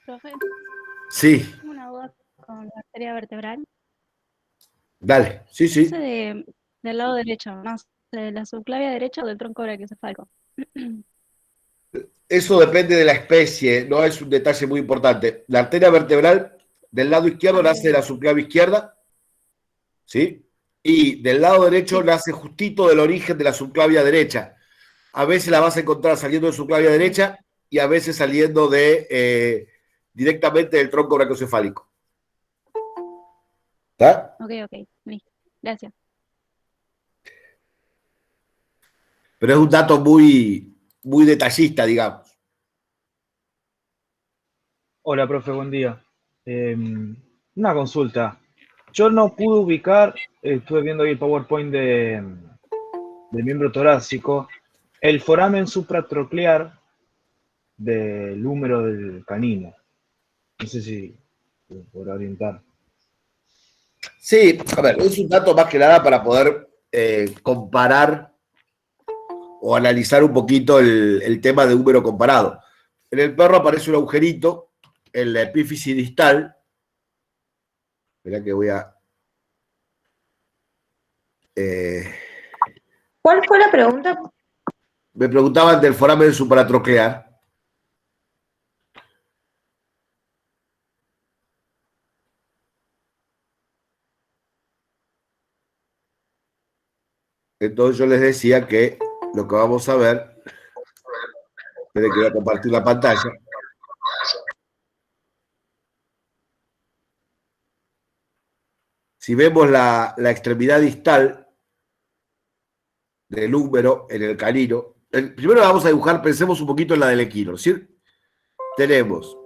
Profe, Sí, tengo una duda con la arteria vertebral. dale, sí, Ese sí. del lado derecho, no sé, de la subclavia derecha o del tronco brachiocefálico. Eso depende de la especie, no es un detalle muy importante. La arteria vertebral del lado izquierdo Ah, ok, nace de ok. la subclavia izquierda, ¿sí? Y del lado derecho Sí, nace justito del origen de la subclavia derecha. A veces la vas a encontrar saliendo de subclavia ok, derecha y a veces saliendo directamente del tronco brachiocefálico. ¿Está? ok, ok. Listo. Gracias. Pero es un dato muy detallista, digamos. Hola, profe, buen día. Una consulta. Yo no pude ubicar, estuve viendo ahí el PowerPoint del miembro torácico, el foramen supratroclear del húmero del canino. No sé si me podrá orientar. Sí, a ver, es un dato más que nada para poder comparar o analizar un poquito el tema de húmero comparado. En el perro aparece un agujerito en la epífisis distal. Mirá que voy a. eh, ¿Cuál fue la pregunta? Me preguntaban del foramen supratroclear. Entonces yo les decía que lo que vamos a ver, esperen que voy a compartir la pantalla. Si vemos la extremidad distal del húmero en el canino, primero vamos a dibujar, pensemos un poquito en la del equino, ¿sí? Tenemos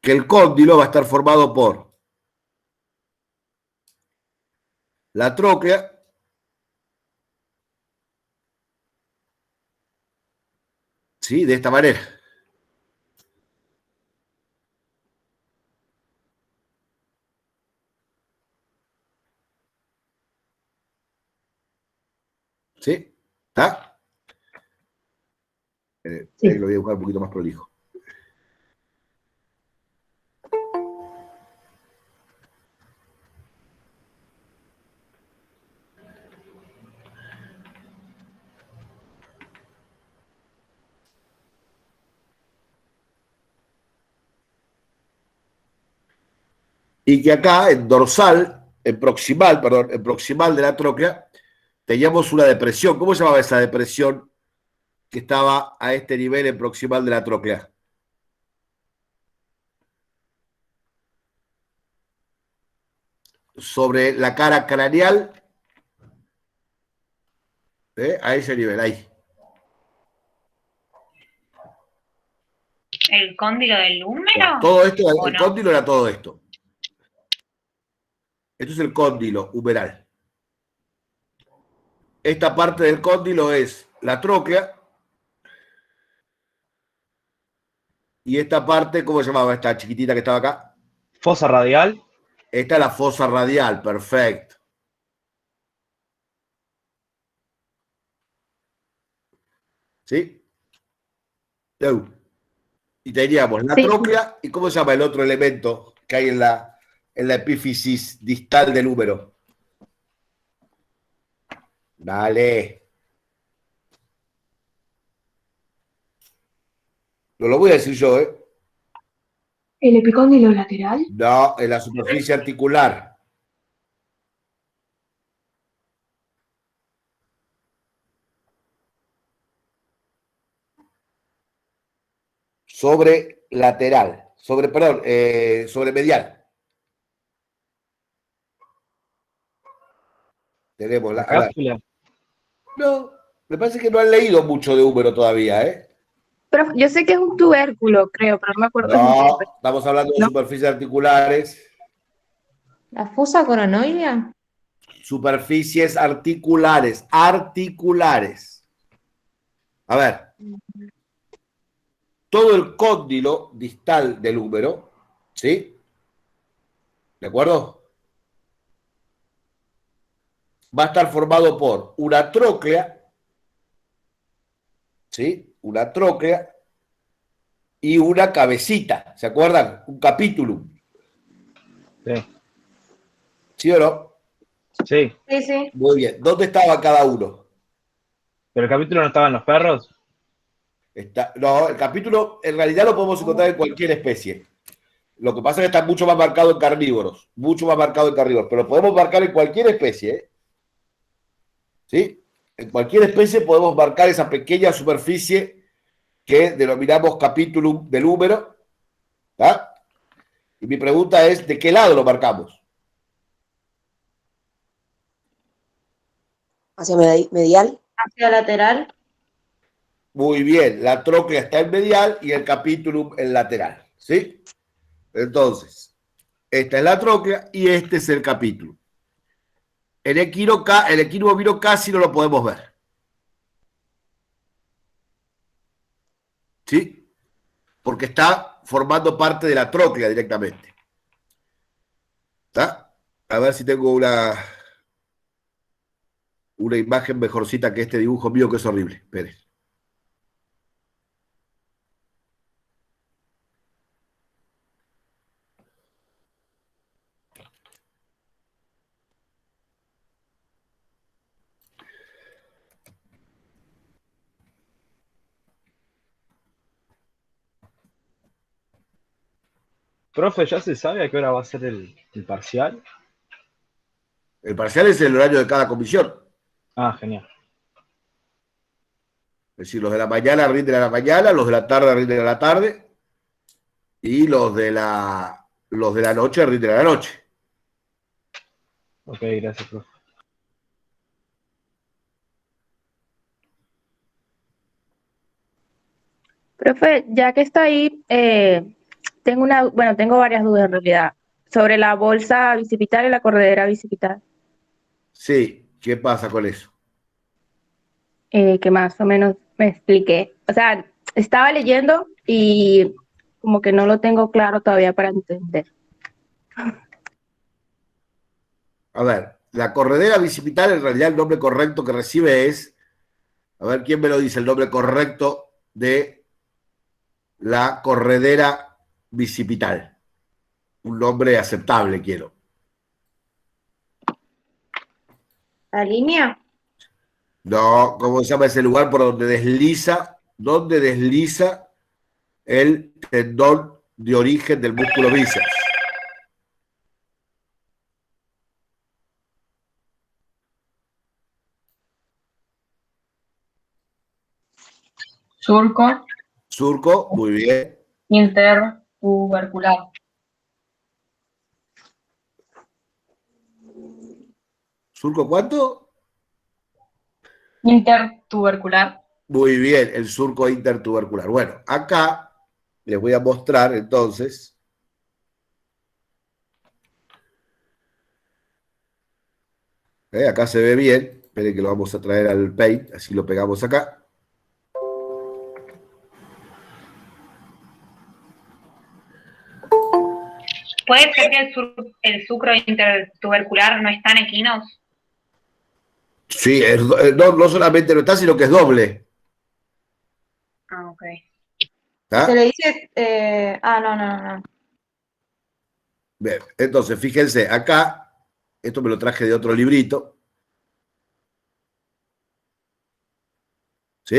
que el cóndilo va a estar formado por la tróclea, ¿sí? De esta manera. ¿Sí? ¿Está? Ahí Sí. lo voy a dibujar un poquito más prolijo. Y que acá, en dorsal, en proximal de la tróclea, teníamos una depresión. ¿Cómo se llamaba esa depresión que estaba a este nivel en proximal de la tróclea? Sobre la cara craneal, a ese nivel, ahí. ¿El cóndilo del Bueno, húmero? todo esto, ¿O el no? cóndilo era todo esto. Esto es el cóndilo humeral. Esta parte del cóndilo es la tróclea. Y esta parte, ¿cómo se llamaba esta chiquitita que estaba acá? Fosa radial. Esta es la fosa radial, perfecto. ¿Sí? Y teníamos la Sí, tróclea y ¿cómo se llama el otro elemento que hay en la epífisis distal del húmero? Dale. No lo voy a decir yo, ¿eh? el epicóndilo lateral. No, en la superficie articular. Sobre lateral. Sobre medial. Tenemos La a ver. cápsula. No, me parece que no han leído mucho de húmero todavía, ¿eh? Pero yo sé que es un tubérculo, creo, pero no me acuerdo bien qué. No, estamos hablando de ¿No? superficies articulares. ¿La fosa coronoidea? Superficies articulares. Articulares. A ver, todo el cóndilo distal del húmero, ¿sí? ¿De acuerdo? Va a estar formado por una tróclea, ¿sí? Una tróclea y una cabecita. ¿Se acuerdan? Un capítulum. Sí. ¿Sí o no? Sí. Sí, sí. Muy bien. ¿Dónde estaba cada uno? ¿Pero el capítulo no estaba en los perros? No, el capítulo en realidad lo podemos encontrar en cualquier especie. Lo que pasa es que está mucho más marcado en carnívoros. Mucho más marcado en carnívoros. Pero lo podemos marcar en cualquier especie. ¿Sí? En cualquier especie podemos marcar esa pequeña superficie que denominamos capítulum del húmero. ¿Tá? Y mi pregunta es, ¿de qué lado lo marcamos? Hacia medial. Hacia lateral. Muy bien, la tróclea está en medial y el capítulum en lateral. ¿Sí? Entonces, esta es la tróclea y este es el capítulo. El equino bovino casi no lo podemos ver. ¿Sí? Porque está formando parte de la tróclea directamente. ¿Está? A ver si tengo una imagen mejorcita que este dibujo mío que es horrible. Esperen. Profe, ¿ya se sabe a qué hora va a ser el parcial? El parcial es el horario de cada comisión. Ah, genial. Es decir, los de la mañana rinden a la mañana, los de la tarde rinden a la tarde y los de la noche rinden a la noche. Ok, gracias, profe. Profe, ya que está ahí, tengo varias dudas en realidad sobre la bolsa bicipital y la corredera bicipital, Sí, ¿qué pasa con eso? que más o menos me expliqué. O sea, estaba leyendo y como que no lo tengo claro todavía para entender. A ver, la corredera bicipital, en realidad el nombre correcto que recibe es, a ver, ¿quién me lo dice? El nombre correcto de la corredera bicipital. Un nombre aceptable, quiero. La línea. No, ¿cómo se llama ese lugar por donde desliza el tendón de origen del músculo bíceps? Surco Surco, muy bien. intertubercular. ¿Surco cuánto? Intertubercular. Muy bien, el surco intertubercular. Bueno, acá les voy a mostrar entonces. Acá se ve bien. Esperen que lo vamos a traer al Paint, así lo pegamos acá. ¿Puede ser que el sucro intertubercular no está en equinos? Sí, no solamente no está, sino que es doble. Ah, ok. ¿Tá? Se le dice. No. Bien, entonces, fíjense, acá, esto me lo traje de otro librito. ¿Sí?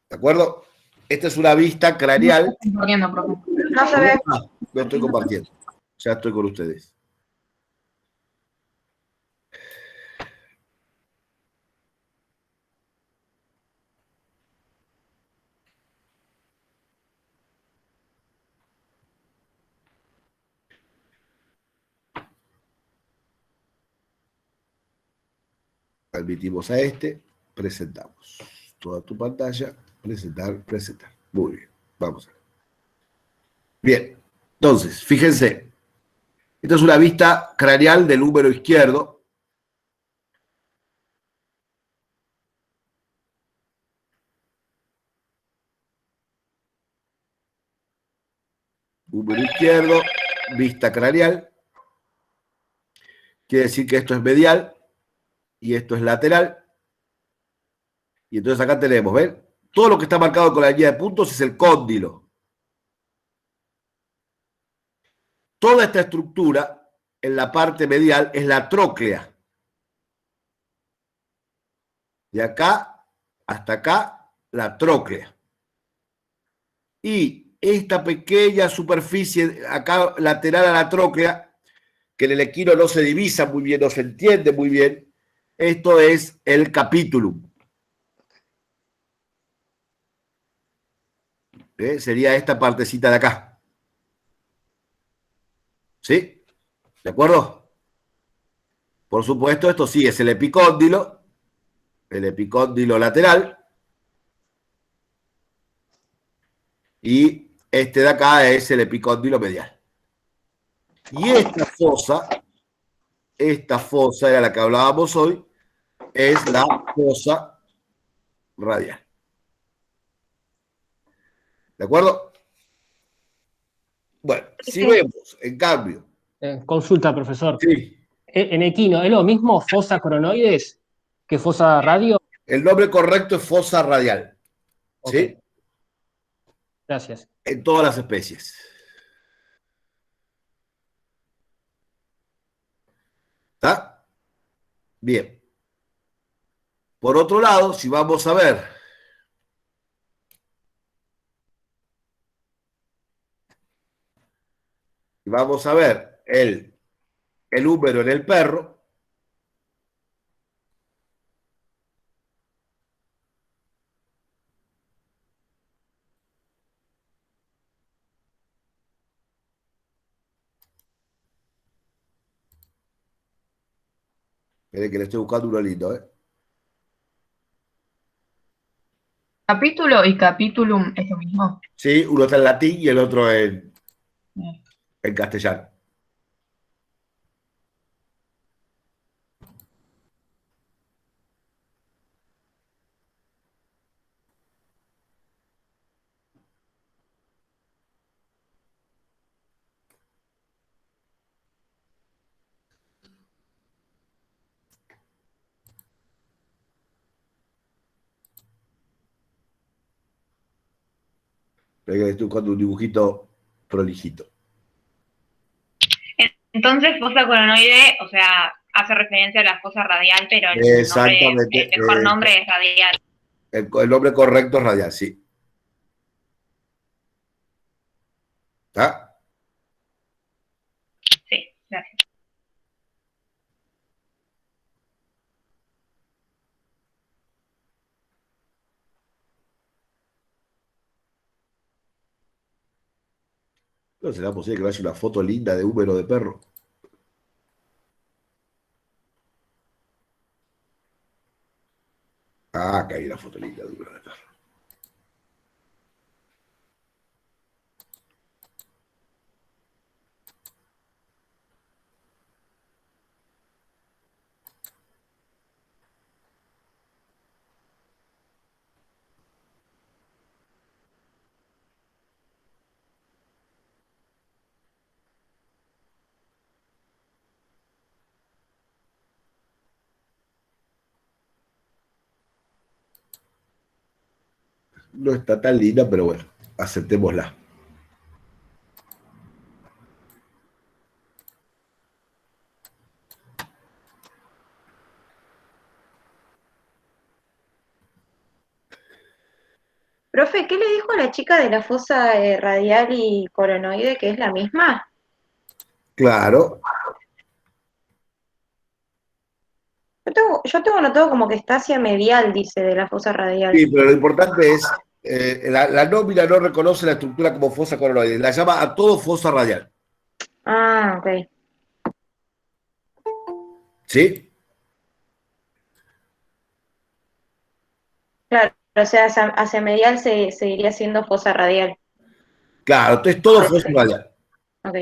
¿De acuerdo? Esta es una vista craneal. Compartiendo, profe. No se ve. Lo estoy compartiendo. Ya estoy con ustedes. Admitimos a este, presentamos. Toda tu pantalla, presentar. Muy bien, vamos a ver. Bien, entonces, fíjense. Esta es una vista craneal del húmero izquierdo. Húmero izquierdo, vista craneal. Quiere decir que esto es medial y esto es lateral. Y entonces acá tenemos, ¿ven? todo lo que está marcado con la línea de puntos es el cóndilo. Toda esta estructura en la parte medial es la tróclea. De acá hasta acá, la tróclea. Y esta pequeña superficie acá lateral a la tróclea, que en el equino no se divisa muy bien, no se entiende muy bien, esto es el capítulum. Sería esta partecita de acá. ¿Sí? ¿De acuerdo? Por supuesto, esto sí es el epicóndilo lateral. Y este de acá es el epicóndilo medial. Y esta fosa era la que hablábamos hoy, es la fosa radial. ¿De acuerdo? Bueno, si vemos, en cambio, Consulta, profesor. sí, En equino, ¿es lo mismo fosa coronoides que fosa radio? el nombre correcto es fosa radial. Ok, ¿Sí? gracias. En todas las especies. ¿Está? Bien. Por otro lado, si vamos a ver el húmero en el perro, espere que le estoy buscando uno lindo, ¿eh? Capítulo y capítulum es lo mismo. Sí, uno está en latín y el otro en castellano. Espere que le estoy buscando un dibujito prolijito. Entonces, fosa coronoide, o sea, hace referencia a la fosa radial, pero Exactamente. el mejor nombre es radial. El nombre correcto es radial, sí. ¿Está? Sí, gracias. ¿No será posible que vaya una foto linda de húmero de perro? Ah, que hay una foto linda de húmero de perro. No está tan linda, pero bueno, aceptémosla. Profe, ¿qué le dijo a la chica de la fosa radial y coronoide que es la misma? Claro. Yo tengo notado como que está hacia medial, dice, de la fosa radial. Sí, pero lo importante es, la nómina no reconoce la estructura como fosa coronoide, la llama a todo fosa radial. Ah, ok. ¿Sí? Claro, o sea, hacia medial se seguiría siendo fosa radial. Claro, entonces todo fosa radial. Ok.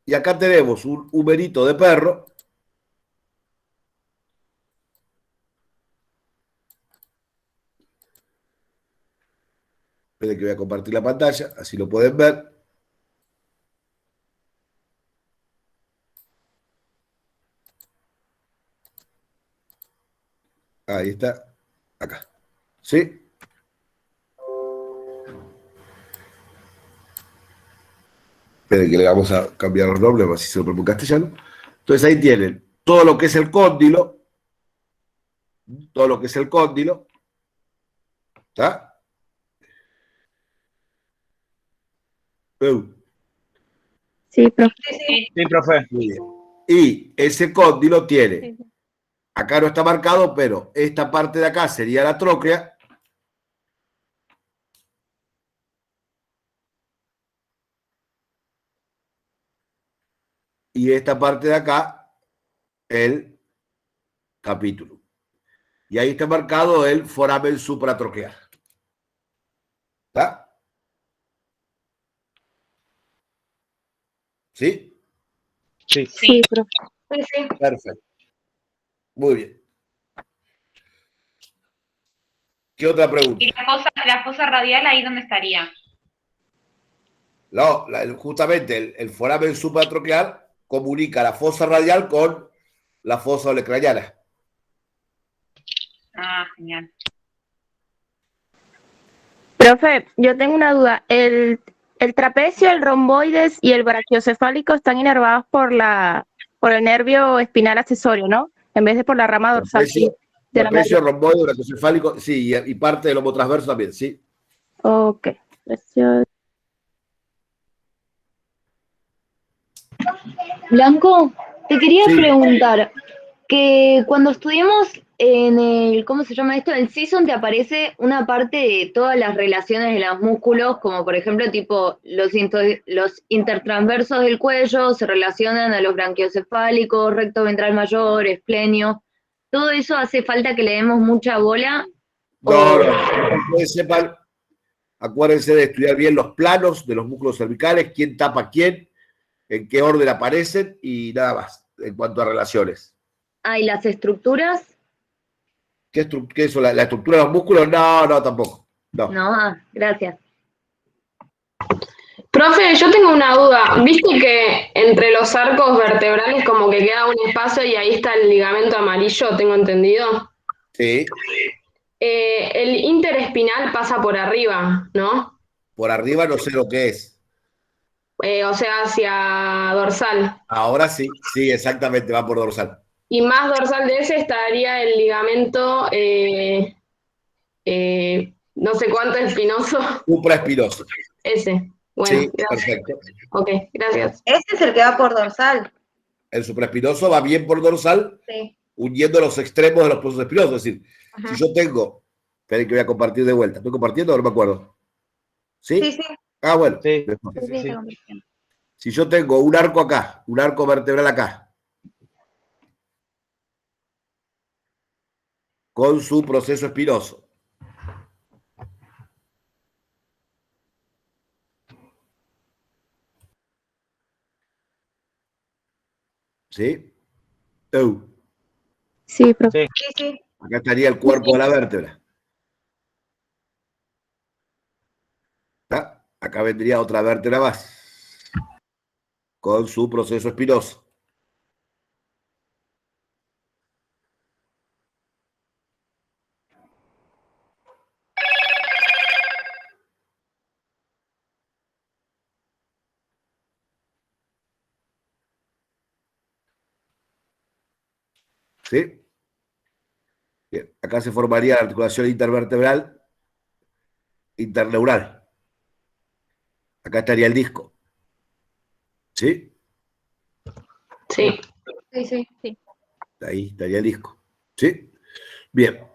Y acá tenemos un humerito de perro. Esperen que voy a compartir la pantalla, así lo pueden ver. Ahí está. Acá. ¿Sí? Esperen que le vamos a cambiar los nombres, así se lo pongo en castellano. Entonces ahí tienen todo lo que es el cóndilo, todo lo que es el cóndilo, ¿está? Sí, profe. Sí, sí. Sí, profe. Muy bien. Y ese cóndilo tiene, Sí, sí. acá no está marcado, pero esta parte de acá sería la tróclea. Y esta parte de acá, el capítulo. Y ahí está marcado el foramen supratroqueal. ¿Está? ¿Sí? Sí. Sí, profe. Sí, sí. Perfecto. Muy bien. ¿Qué otra pregunta? ¿Y la fosa radial ahí dónde estaría? No, justamente el foramen supratroqueal comunica la fosa radial con la fosa olecraniana. Ah, genial. Profe, yo tengo una duda. El trapecio, el romboides y el brachiocefálico están inervados por el nervio espinal accesorio, ¿no? En vez de por la rama dorsal de la Trapecio, media. romboide, brachiocefálico, sí, y parte del homotransverso también, sí. Ok. Blanco, te quería Sí, preguntar que cuando estudiamos en el, ¿cómo se llama esto? En Season te aparece una parte de todas las relaciones de los músculos, como por ejemplo tipo los intertransversos del cuello se relacionan a los branquiocefálicos, recto ventral mayor, esplenio. ¿Todo eso hace falta que le demos mucha bola? no, O, no. Ustedes sepan, acuérdense de estudiar bien los planos de los músculos cervicales, quién tapa a quién, en qué orden aparecen y nada más en cuanto a relaciones. ¿hay las estructuras? ¿Qué es eso? ¿La estructura de los músculos? No, no, tampoco. No. No, gracias. Profe, yo tengo una duda. ¿Viste que entre los arcos vertebrales como que queda un espacio y ahí está el ligamento amarillo, tengo entendido? Sí, El interespinal pasa por arriba, ¿no? por arriba no sé lo que es. O sea, hacia dorsal. Ahora sí, sí, exactamente, va por dorsal. Y más dorsal de ese estaría el ligamento, no sé cuánto espinoso. Supraespinoso. Ese. Bueno, Sí, gracias. perfecto. Ok, gracias. Ese es el que va por dorsal. El supraespinoso va bien por dorsal, Sí. uniendo los extremos de los procesos espinosos. Es decir, Ajá. si yo tengo, esperen que voy a compartir de vuelta. ¿Estoy compartiendo o no me acuerdo? ¿Sí? Sí, sí. Ah, bueno. Sí, Mejor. sí, sí, sí. Si yo tengo un arco acá, un arco vertebral acá, con su proceso espinoso, ¿sí? Sí, profe. Sí. Sí, sí. Acá estaría el cuerpo de la vértebra. ¿Está? Acá vendría otra vértebra más, con su proceso espinoso. ¿Sí? Bien. Acá se formaría la articulación intervertebral interneural. Acá estaría el disco. ¿Sí? Sí. Sí, sí. Sí. Ahí estaría el disco. ¿Sí? Bien.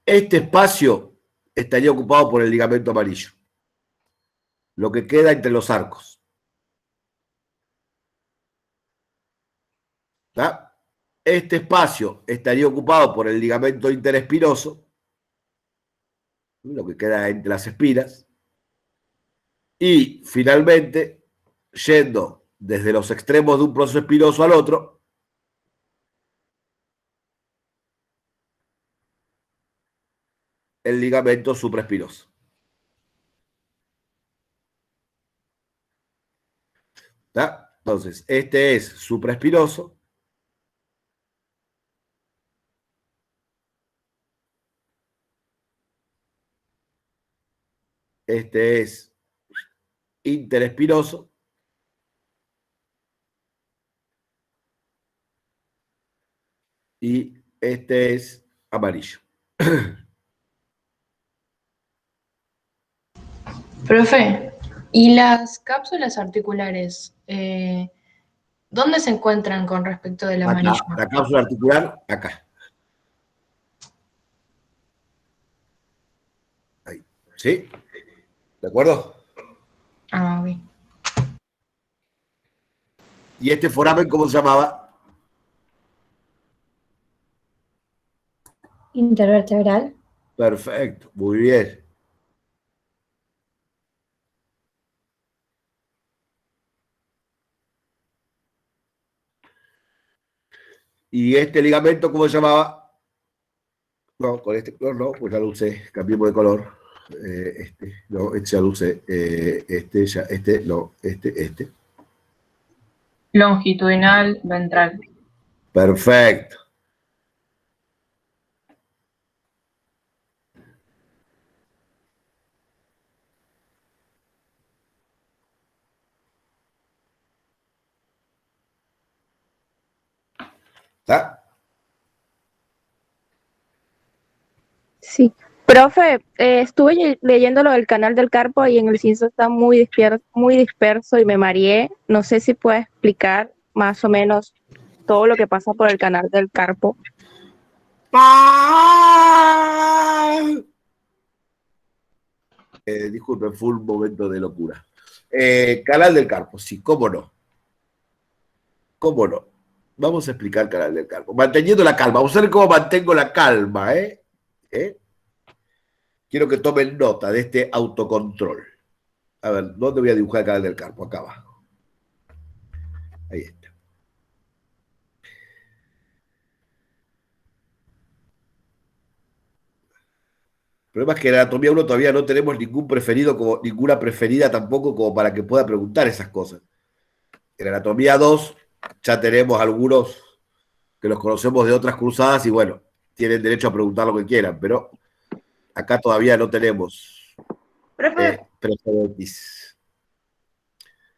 Este espacio estaría ocupado por el ligamento amarillo. Lo que queda entre los arcos. ¿Está? Este espacio estaría ocupado por el ligamento interespinoso, lo que queda entre las espinas. Y finalmente, yendo desde los extremos de un proceso espinoso al otro, el ligamento supraespinoso. ¿Está? Entonces, este es supraespinoso. Este es interespinoso. Y este es amarillo. Profe, ¿y las cápsulas articulares? ¿Dónde se encuentran con respecto del Acá, amarillo? la cápsula articular, acá. Ahí. ¿Sí? ¿De acuerdo? Ah, ok. ¿Y este foramen cómo se llamaba? Intervertebral. Perfecto, muy bien. ¿Y este ligamento cómo se llamaba? No, con este color no, pues ya lo usé. Cambiemos de color. No, este ya lo usé. No, este. Longitudinal ventral. Perfecto. ¿Está? Sí. Profe, estuve leyendo lo del canal del carpo y en el CINSO está muy disperso y me mareé. No sé si puede explicar más o menos todo lo que pasa por el canal del carpo. Disculpe, fue un momento de locura. Canal del carpo, sí, cómo no. ¿Cómo no? Vamos a explicar canal del carpo. Manteniendo la calma. Vamos a ver cómo mantengo la calma, ¿eh? Quiero que tomen nota de este autocontrol. A ver, ¿dónde voy a dibujar el canal del carpo? Acá abajo. Ahí está. El problema es que en anatomía 1 todavía no tenemos ningún preferido, como ninguna preferida tampoco, como para que pueda preguntar esas cosas. En anatomía 2 ya tenemos algunos que los conocemos de otras cruzadas y bueno, tienen derecho a preguntar lo que quieran, pero acá todavía no tenemos Profe, precedentes.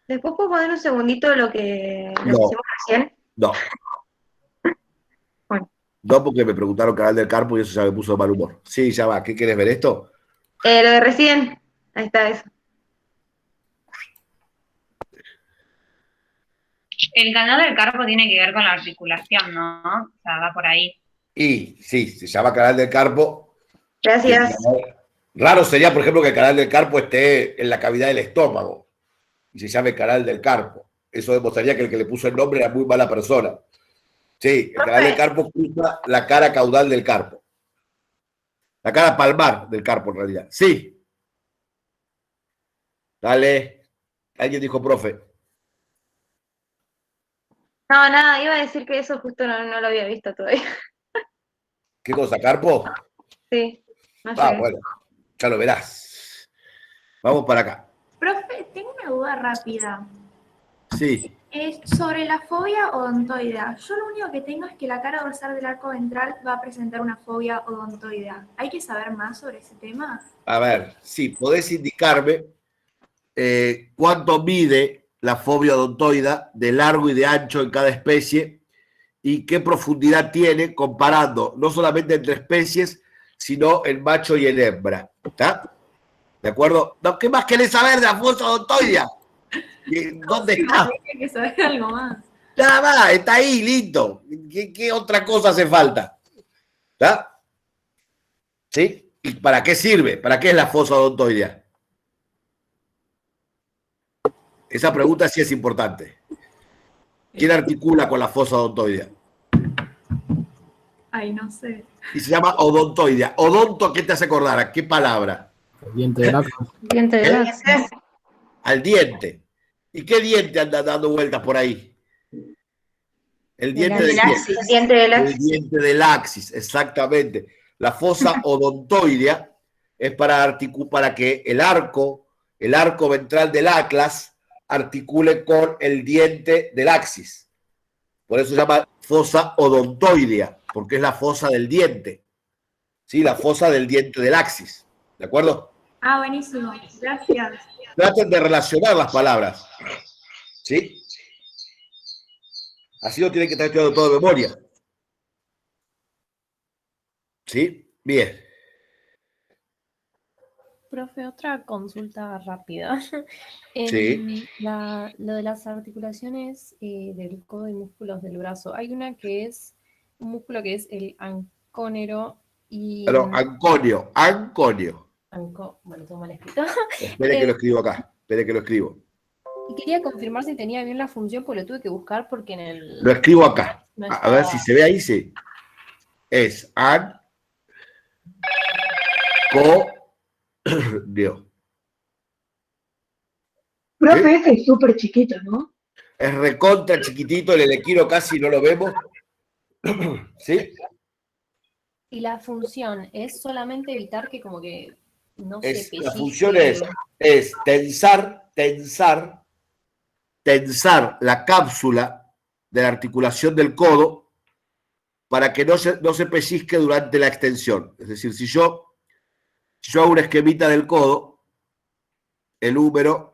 ¿después puedo poner un segundito lo que No. hicimos recién? No. Bueno. No, porque me preguntaron canal del carpo y eso ya me puso de mal humor. Sí, ya va. ¿Qué querés ver esto? Lo de recién. Ahí está eso. El canal del carpo tiene que ver con la articulación, ¿no? O sea, va por ahí. Y sí, se llama canal del carpo. Gracias. Raro sería, por ejemplo, que el canal del carpo esté en la cavidad del estómago y se llame canal del carpo. Eso demostraría que el que le puso el nombre era muy mala persona. Sí, el canal del carpo cruza la cara caudal del carpo. La cara palmar del carpo, en realidad. Sí. Dale. Alguien dijo, profe. No, nada, iba a decir que eso justo no lo había visto todavía. ¿Qué cosa, carpo? Sí. No llegué. Bueno, ya lo verás. Vamos para acá. Profe, tengo una duda rápida. Sí. Es sobre la fobia odontoidea. Yo lo único que tengo es que la cara dorsal del arco ventral va a presentar una fobia odontoidea. ¿Hay que saber más sobre ese tema? A ver, sí, podés indicarme cuánto mide la fobia odontoida de largo y de ancho en cada especie y qué profundidad tiene comparando no solamente entre especies, sino en macho y en hembra. ¿Está? ¿De acuerdo? No, ¿qué más querés saber de la fobia odontoidea? ¿Dónde está? Hay que saber algo más. Nada más, está ahí, listo. ¿Qué otra cosa hace falta? ¿Está? ¿Sí? ¿Y para qué sirve? ¿Para qué es la fosa odontoidea? Esa pregunta sí es importante. ¿Quién articula con la fosa odontoidea? Ay, no sé. Y se llama odontoidea. ¿Odonto qué te hace acordar? ¿A qué palabra? El diente del arco. Diente de laxis. Al diente. ¿Y qué diente anda dando vueltas por ahí? El diente de laxis. El diente de laxis. El diente del axis, exactamente. La fosa odontoidea es para que el arco ventral del atlas articule con el diente del axis. Por eso se llama fosa odontoidea, porque es la fosa del diente. ¿Sí? La fosa del diente del axis. ¿De acuerdo? Ah, buenísimo. Gracias. Traten de relacionar las palabras. ¿Sí? Así no tienen que estar estudiando todo de memoria. ¿Sí? Bien. Profe, otra consulta rápida. Sí. Lo de las articulaciones del codo y músculos del brazo, hay una que es un músculo que es el ancónero y... No, anconio. Bueno, todo mal escrito. Espere que lo escribo acá. Espere que lo escribo. Y quería confirmar si tenía bien la función, porque lo tuve que buscar porque en el... Lo escribo acá. no A ver si se ve ahí, sí. Es anconio. Profe, este es súper chiquito, ¿no? Es recontra chiquitito, el elequino casi no lo vemos. ¿Sí? Y la función es solamente evitar que como que no se La pellizque. función es tensar la cápsula de la articulación del codo para que no se pellizque durante la extensión. Es decir, si yo hago una esquemita del codo, el húmero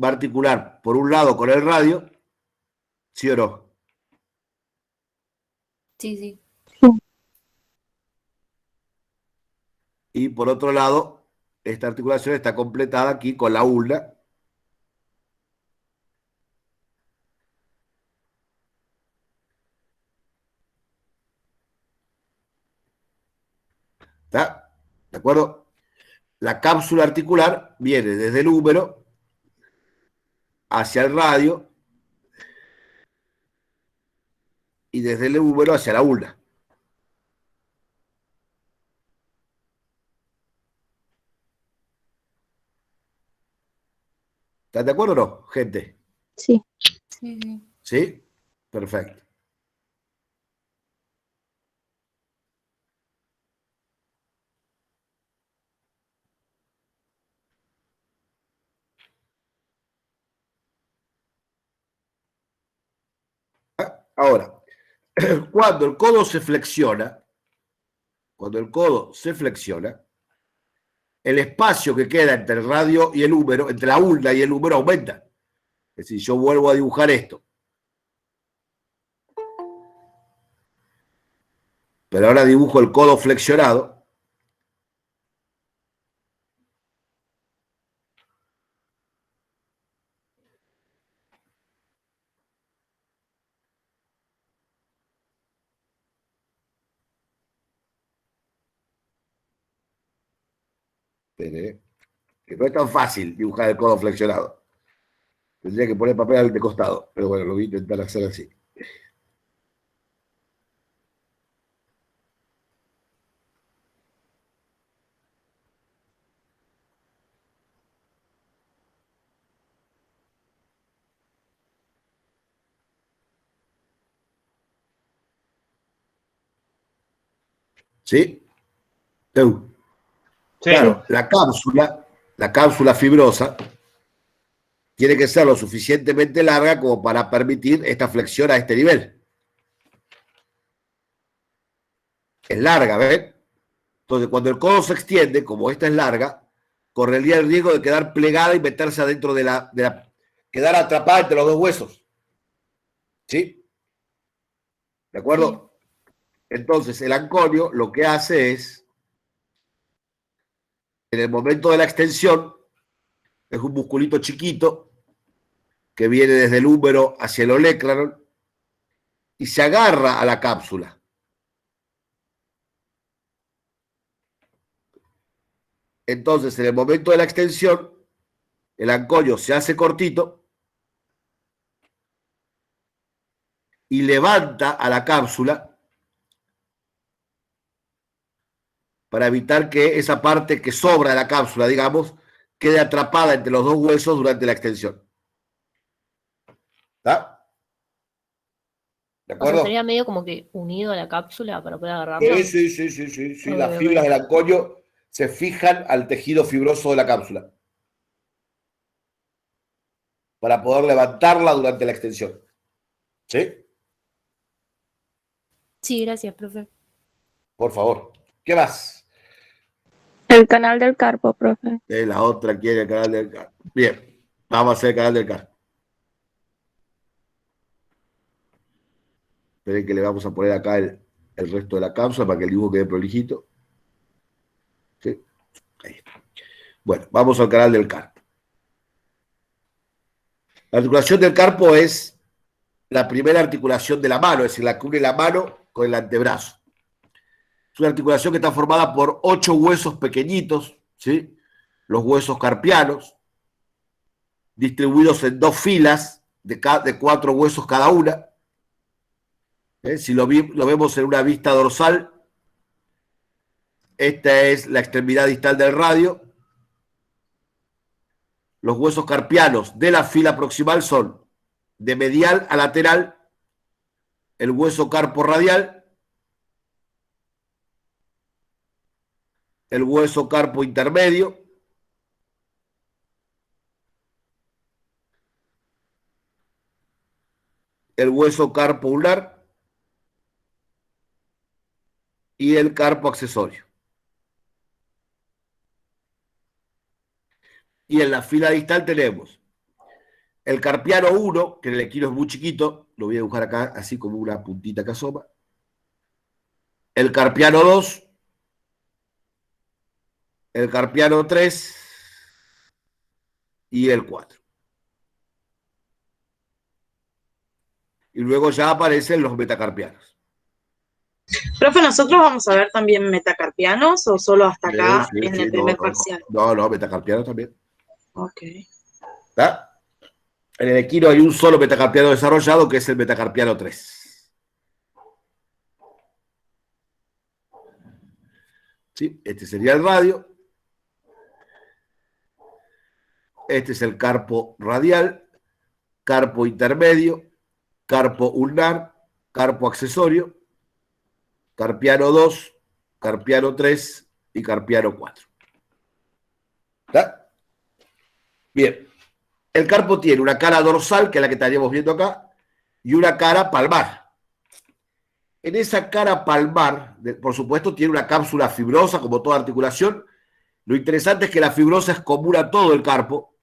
va a articular por un lado con el radio, ¿sí o no? Sí, sí. Y por otro lado, esta articulación está completada aquí con la ulna. ¿Está? ¿De acuerdo? La cápsula articular viene desde el húmero hacia el radio y desde el húmero hacia la ulna. ¿Están de acuerdo o no, gente? Sí. Sí, sí. ¿Sí? Perfecto. Ahora, cuando el codo se flexiona, el espacio que queda entre el radio y el húmero, entre la ulna y el húmero aumenta. Es decir, yo vuelvo a dibujar esto. Pero ahora dibujo el codo flexionado. Espere, que no es tan fácil dibujar el codo flexionado. Tendría que poner papel de costado, pero bueno, lo voy a intentar hacer así. ¿Sí? Claro, la cápsula fibrosa tiene que ser lo suficientemente larga como para permitir esta flexión a este nivel. Es larga, ¿ven? Entonces, cuando el codo se extiende, como esta es larga, correría el riesgo de quedar plegada y meterse adentro quedar atrapada entre los dos huesos. ¿Sí? ¿De acuerdo? Sí. Entonces, el anconio lo que hace es, en el momento de la extensión, es un musculito chiquito que viene desde el húmero hacia el olecranon y se agarra a la cápsula. Entonces, en el momento de la extensión, el anconio se hace cortito y levanta a la cápsula para evitar que esa parte que sobra de la cápsula, digamos, quede atrapada entre los dos huesos durante la extensión. ¿Está? ¿De acuerdo? O sea, sería medio como que unido a la cápsula para poder agarrarlo. Sí. Las fibras del anconio se fijan al tejido fibroso de la cápsula. para poder levantarla durante la extensión. ¿Sí? Sí, gracias, profe. Por favor. ¿Qué más? El canal del carpo, profe. La otra quiere el canal del carpo. Bien, vamos a hacer el canal del carpo. Esperen que le vamos a poner acá el resto de la cápsula para que el dibujo quede prolijito. ¿Sí? Ahí está. Bueno, vamos al canal del carpo. La articulación del carpo es la primera articulación de la mano, es decir, la que une la mano con el antebrazo. Es una articulación que está formada por 8 huesos pequeñitos, ¿sí? Los huesos carpianos, distribuidos en 2 filas de 4 huesos cada una. Si lo vemos en una vista dorsal, esta es la extremidad distal del radio. Los huesos carpianos de la fila proximal son de medial a lateral el hueso carpo radial, el hueso carpo intermedio, el hueso carpo ulnar y el carpo accesorio. Y en la fila distal tenemos el carpiano 1, que en el equino es muy chiquito, lo voy a dibujar acá así como una puntita que asoma. El carpiano 2, el carpiano 3 y el 4. Y luego ya aparecen los metacarpianos. Profe, ¿nosotros vamos a ver también metacarpianos o solo hasta acá Sí, en sí, el primer parcial? no, metacarpianos también. Ok. ¿Está? En el equino hay un solo metacarpiano desarrollado, que es el metacarpiano 3. ¿Sí? Este sería el radio. Este es el carpo radial, carpo intermedio, carpo ulnar, carpo accesorio, carpiano 2, carpiano 3 y carpiano 4. ¿Está? Bien. El carpo tiene una cara dorsal, que es la que estaríamos viendo acá, y una cara palmar. En esa cara palmar, por supuesto, tiene una cápsula fibrosa, como toda articulación. Lo interesante es que la fibrosa es común a todo el carpo.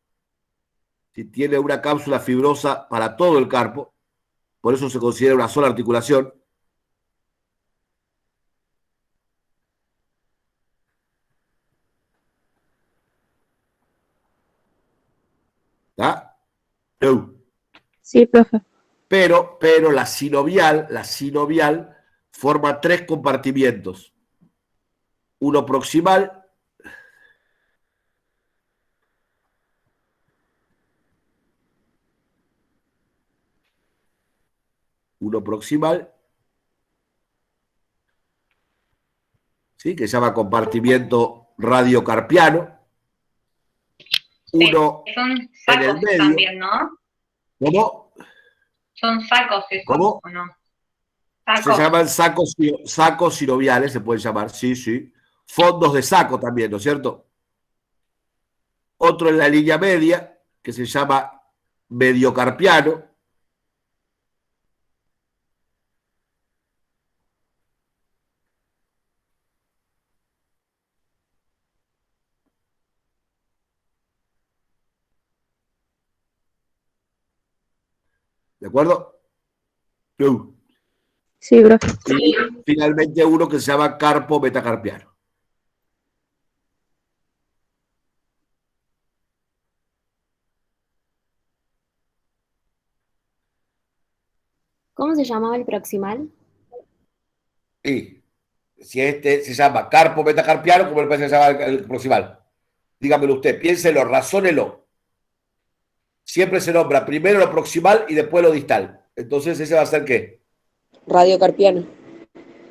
Si tiene una cápsula fibrosa para todo el carpo, por eso se considera una sola articulación. ¿Está? No. Sí, profe. Pero la sinovial forma 3 compartimientos. Uno proximal, ¿sí? Que se llama compartimiento radiocarpiano. Uno Son en sacos el medio. también, ¿no? ¿Cómo? Son sacos esos, ¿Cómo? ¿o no? Se Sacos. llaman sacos sinoviales, se pueden llamar, sí, sí. Fondos de saco también, ¿no es cierto? Otro en la línea media, que se llama mediocarpiano. ¿De acuerdo? Sí, profe. Y finalmente uno que se llama carpo metacarpiano. ¿Cómo se llamaba el proximal? Y si este se llama carpo metacarpiano, ¿cómo le parece que se llama el proximal? Dígamelo usted, piénselo, razónelo. Siempre se nombra primero lo proximal y después lo distal. Entonces, ¿ese va a ser qué? Radiocarpiano.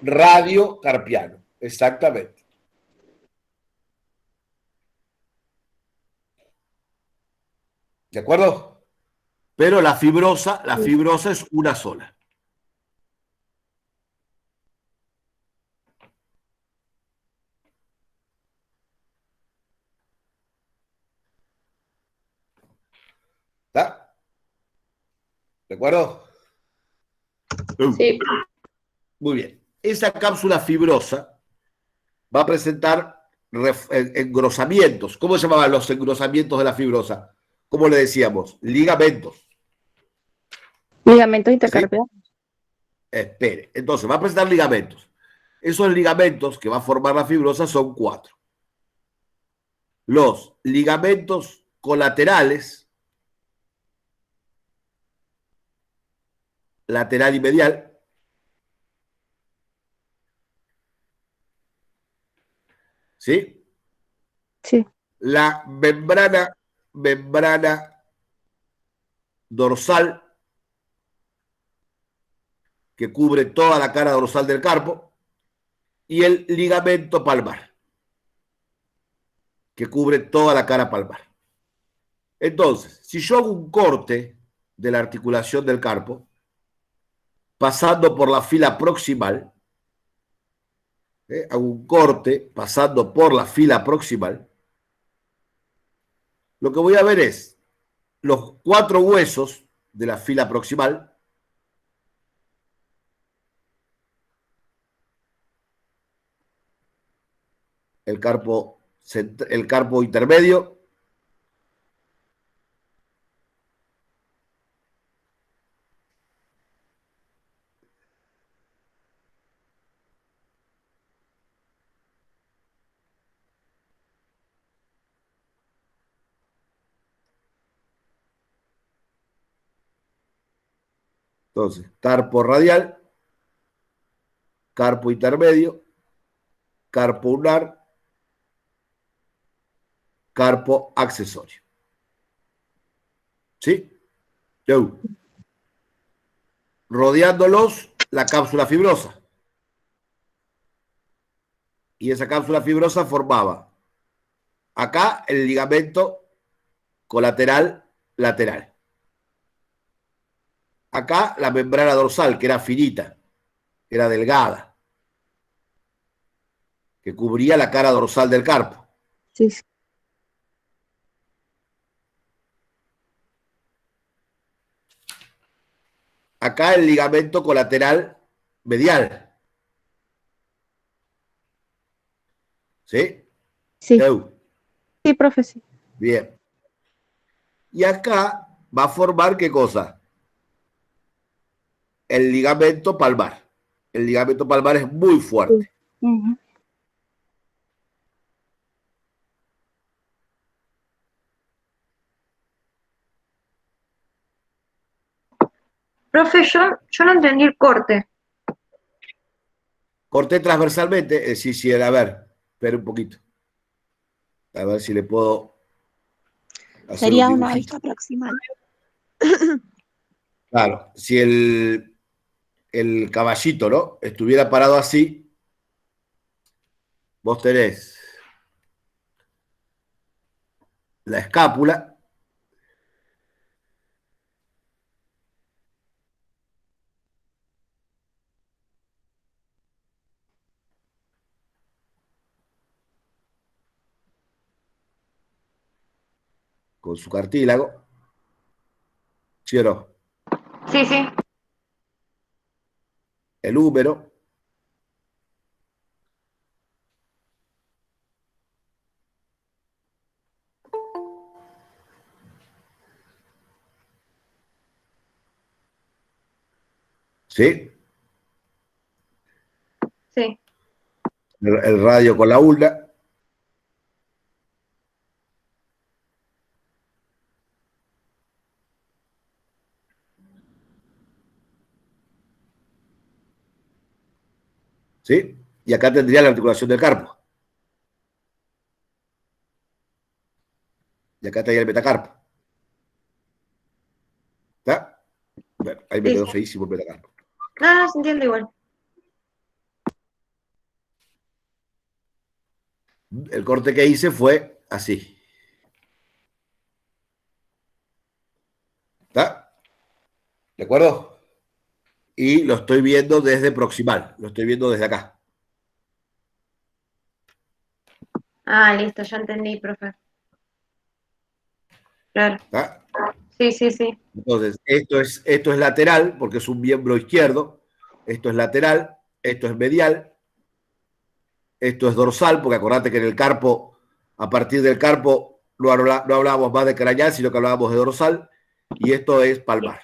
Radiocarpiano, exactamente. ¿De acuerdo? Pero la fibrosa es una sola. ¿Está? ¿De acuerdo? Sí. Muy bien. Esa cápsula fibrosa va a presentar engrosamientos. ¿Cómo se llamaban los engrosamientos de la fibrosa? ¿Cómo le decíamos? Ligamentos. Ligamentos intercarpianos. Espere. Entonces, va a presentar ligamentos. Esos ligamentos que va a formar la fibrosa son 4. Los ligamentos colaterales, lateral y medial, ¿sí? Sí. La membrana dorsal que cubre toda la cara dorsal del carpo y el ligamento palmar que cubre toda la cara palmar. Entonces, si yo hago un corte de la articulación del carpo pasando por la fila proximal, hago un corte pasando por la fila proximal, lo que voy a ver es los 4 huesos de la fila proximal, el carpo intermedio, entonces, carpo radial, carpo intermedio, carpo ulnar, carpo accesorio. ¿Sí? Rodeándolos la cápsula fibrosa. Y esa cápsula fibrosa formaba acá el ligamento colateral lateral. Acá la membrana dorsal, que era finita, que era delgada, que cubría la cara dorsal del carpo. Sí, sí. Acá el ligamento colateral medial. ¿Sí? Sí. Sí, profe, sí. Bien. Y acá va a formar ¿qué cosa? El ligamento palmar. El ligamento palmar es muy fuerte. Uh-huh. Profe, yo no entendí el corte. Corté transversalmente, sí, a ver, espera un poquito. A ver si le puedo hacer Sería un una dibujito. vista proximal. Claro, si el caballito, ¿no? Estuviera parado así, vos tenés la escápula, con su cartílago, ¿sí o no? Sí, sí. El húmero, ¿sí? Sí. El radio con la ulna, ¿sí? Y acá tendría la articulación del carpo. Y acá tendría el metacarpo. ¿Está? Bueno, ahí me Sí, quedó sí. feísimo el metacarpo. No, se entiende igual. El corte que hice fue así. ¿Está? ¿De acuerdo? Y lo estoy viendo desde proximal, lo estoy viendo desde acá. Ah, listo, ya entendí, profe. Claro. ¿Está? Sí, sí, sí. Entonces, esto es lateral, porque es un miembro izquierdo. Esto es lateral, esto es medial, esto es dorsal, porque acordate que en el carpo, a partir del carpo, no hablábamos más de craneal, sino que hablábamos de dorsal, y esto es palmar.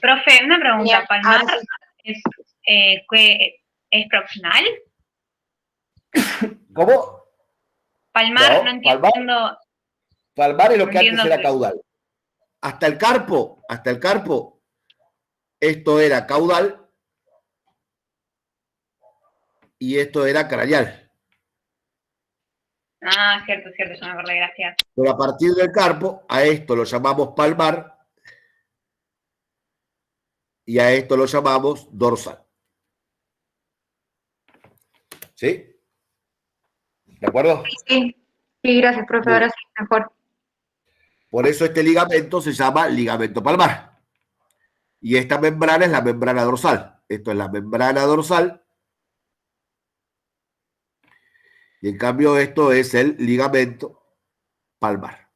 Profe, una pregunta. Genial. ¿Palmar Ahora sí. es proximal? ¿Cómo? Palmar, no No, entiendo. palmar es lo No que antes entiendo era caudal. Hasta el carpo, esto era caudal y esto era craneal. Ah, cierto, yo me acordé, gracias. Pero a partir del carpo, a esto lo llamamos palmar y a esto lo llamamos dorsal. ¿Sí? ¿De acuerdo? Sí, sí, gracias, profe. Muy Ahora bien. sí, mejor. Por eso este ligamento se llama ligamento palmar. Y esta membrana es la membrana dorsal. Esto es la membrana dorsal. Y en cambio esto es el ligamento palmar.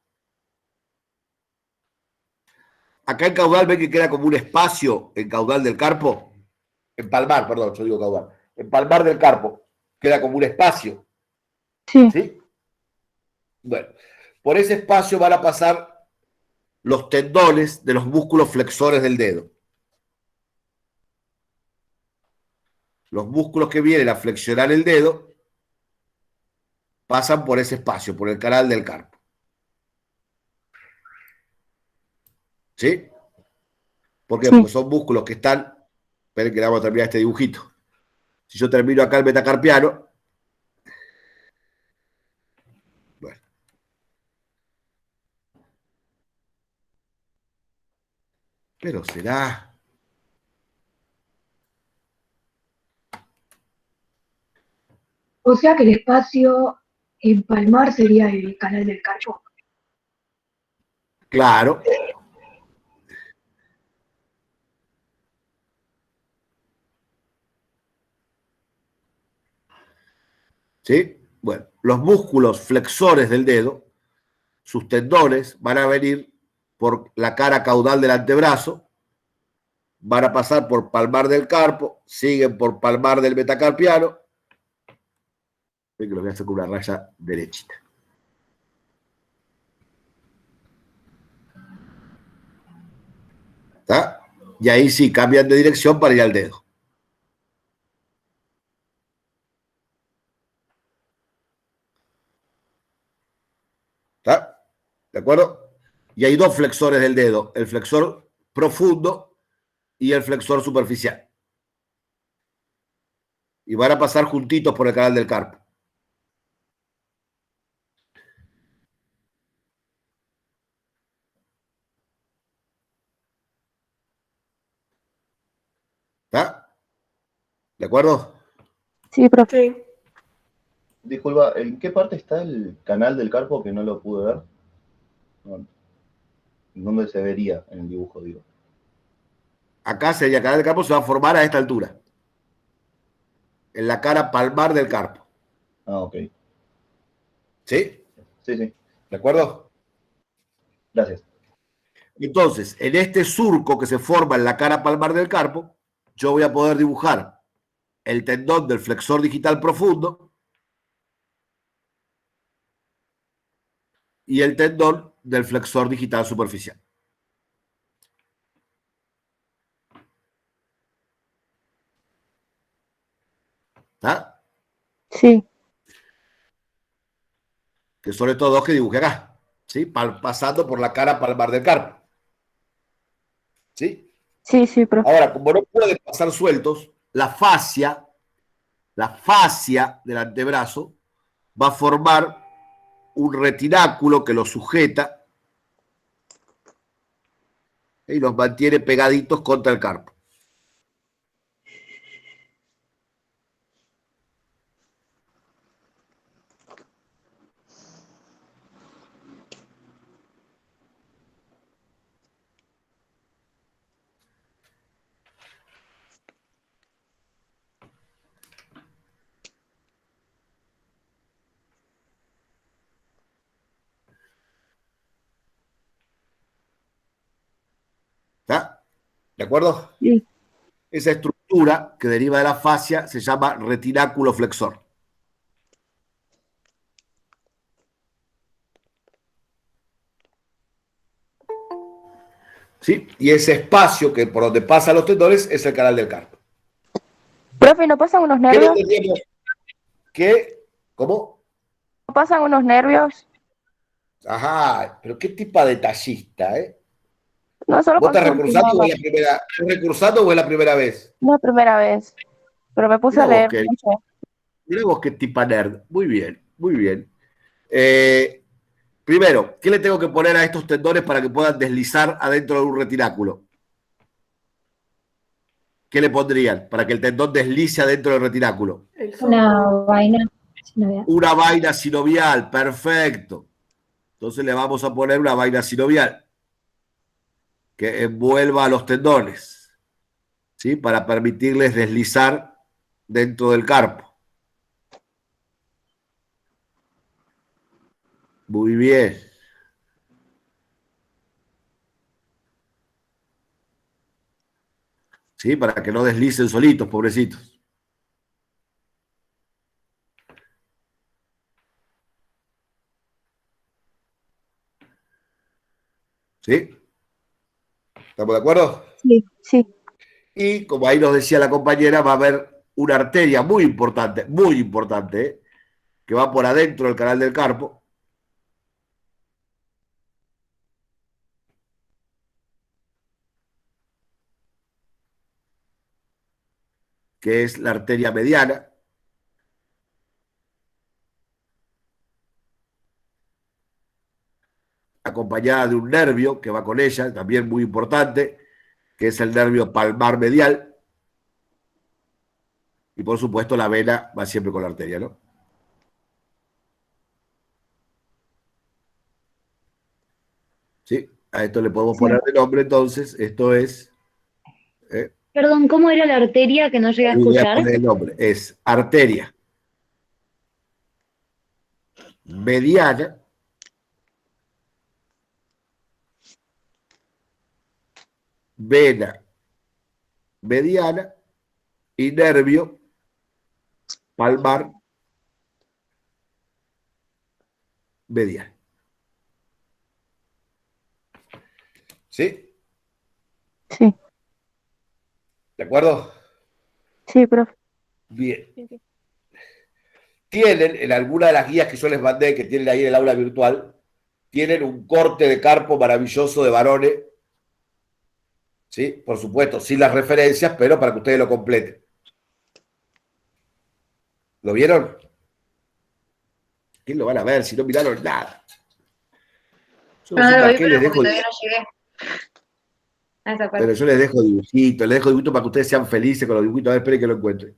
Acá en caudal ven que queda como un espacio en caudal del carpo. En palmar, perdón, yo digo caudal. En palmar del carpo queda como un espacio. Sí. ¿Sí? Bueno, por ese espacio van a pasar los tendones de los músculos flexores del dedo. Los músculos que vienen a flexionar el dedo pasan por ese espacio, por el canal del carpo. ¿Sí? ¿Por qué? Sí. Porque son músculos que están... Esperen que vamos a terminar este dibujito. Si yo termino acá el metacarpiano... Bueno. Pero será... O sea que el espacio en palmar sería el canal del carpo. Claro. ¿Sí? Bueno, los músculos flexores del dedo, sus tendones, van a venir por la cara caudal del antebrazo, van a pasar por palmar del carpo, siguen por palmar del metacarpiano. Ven que lo voy a hacer con una raya derechita. ¿Está? Y ahí sí cambian de dirección para ir al dedo. ¿Está? ¿De acuerdo? Y hay dos flexores del dedo, el flexor profundo y el flexor superficial. Y van a pasar juntitos por el canal del carpo. ¿Está? ¿De acuerdo? Sí, profe. Disculpa, ¿en qué parte está el canal del carpo que no lo pude ver? No, ¿dónde se vería en el dibujo, digo? Acá sería el canal del carpo, se va a formar a esta altura. En la cara palmar del carpo. Ah, ok. ¿Sí? Sí, sí. ¿De acuerdo? Gracias. Entonces, en este surco que se forma en la cara palmar del carpo, yo voy a poder dibujar el tendón del flexor digital profundo y el tendón del flexor digital superficial. ¿Está? Sí. Que son estos dos que dibujé acá, ¿sí? Pasando por la cara palmar del carpo. ¿Sí? Sí, sí, profe. Ahora, como no pueden pasar sueltos, la fascia del antebrazo va a formar un retináculo que los sujeta y los mantiene pegaditos contra el carpo. ¿De acuerdo? Sí. Esa estructura que deriva de la fascia se llama retináculo flexor. ¿Sí? Y ese espacio que por donde pasan los tendones es el canal del carpo. Profe, ¿no pasan unos ¿Qué no nervios? teníamos? ¿Qué? ¿Cómo? ¿No pasan unos nervios? Ajá, pero qué tipo de detallista, ¿eh? No, solo ¿Vos estás consulto, recursando nada o más. es la primera, ¿estás recursando o es la primera vez? No es primera vez, pero me puse Mirá a vos leer qué, mucho. mirá vos qué tipa nerd. Muy bien, muy bien. Primero, ¿qué le tengo que poner a estos tendones para que puedan deslizar adentro de un retináculo? ¿Qué le pondrían para que el tendón deslice adentro del retináculo? Una vaina sinovial. Una vaina sinovial, perfecto. Entonces le vamos a poner una vaina sinovial que envuelva a los tendones, ¿sí? Para permitirles deslizar dentro del carpo. Muy bien. ¿Sí? Para que no deslicen solitos, pobrecitos. ¿Sí? ¿Estamos de acuerdo? Sí, sí. Y como ahí nos decía la compañera, va a haber una arteria muy importante, ¿eh? Que va por adentro del canal del carpo. Que es la arteria mediana. Acompañada de un nervio que va con ella, también muy importante, que es el nervio palmar medial. Y por supuesto la vena va siempre con la arteria, ¿no? ¿Sí? A esto le podemos poner de nombre entonces, esto es... Perdón, ¿cómo era la arteria que no llegué a Ahí voy a escuchar? poner el nombre, es arteria mediana vena mediana y nervio palmar medial. ¿Sí? Sí. ¿De acuerdo? Sí, profe. Bien. Tienen, en alguna de las guías que yo les mandé, que tienen ahí en el aula virtual, tienen un corte de carpo maravilloso de varones, ¿sí? Por supuesto, sin las referencias, pero para que ustedes lo completen. ¿Lo vieron? ¿Quién lo van a ver si no miraron nada? Yo no sé No lo para vi, qué pero les porque dejo, todavía no llegué a esa pero parte. yo les dejo dibujitos para que ustedes sean felices con los dibujitos. A ver, esperen que lo encuentren.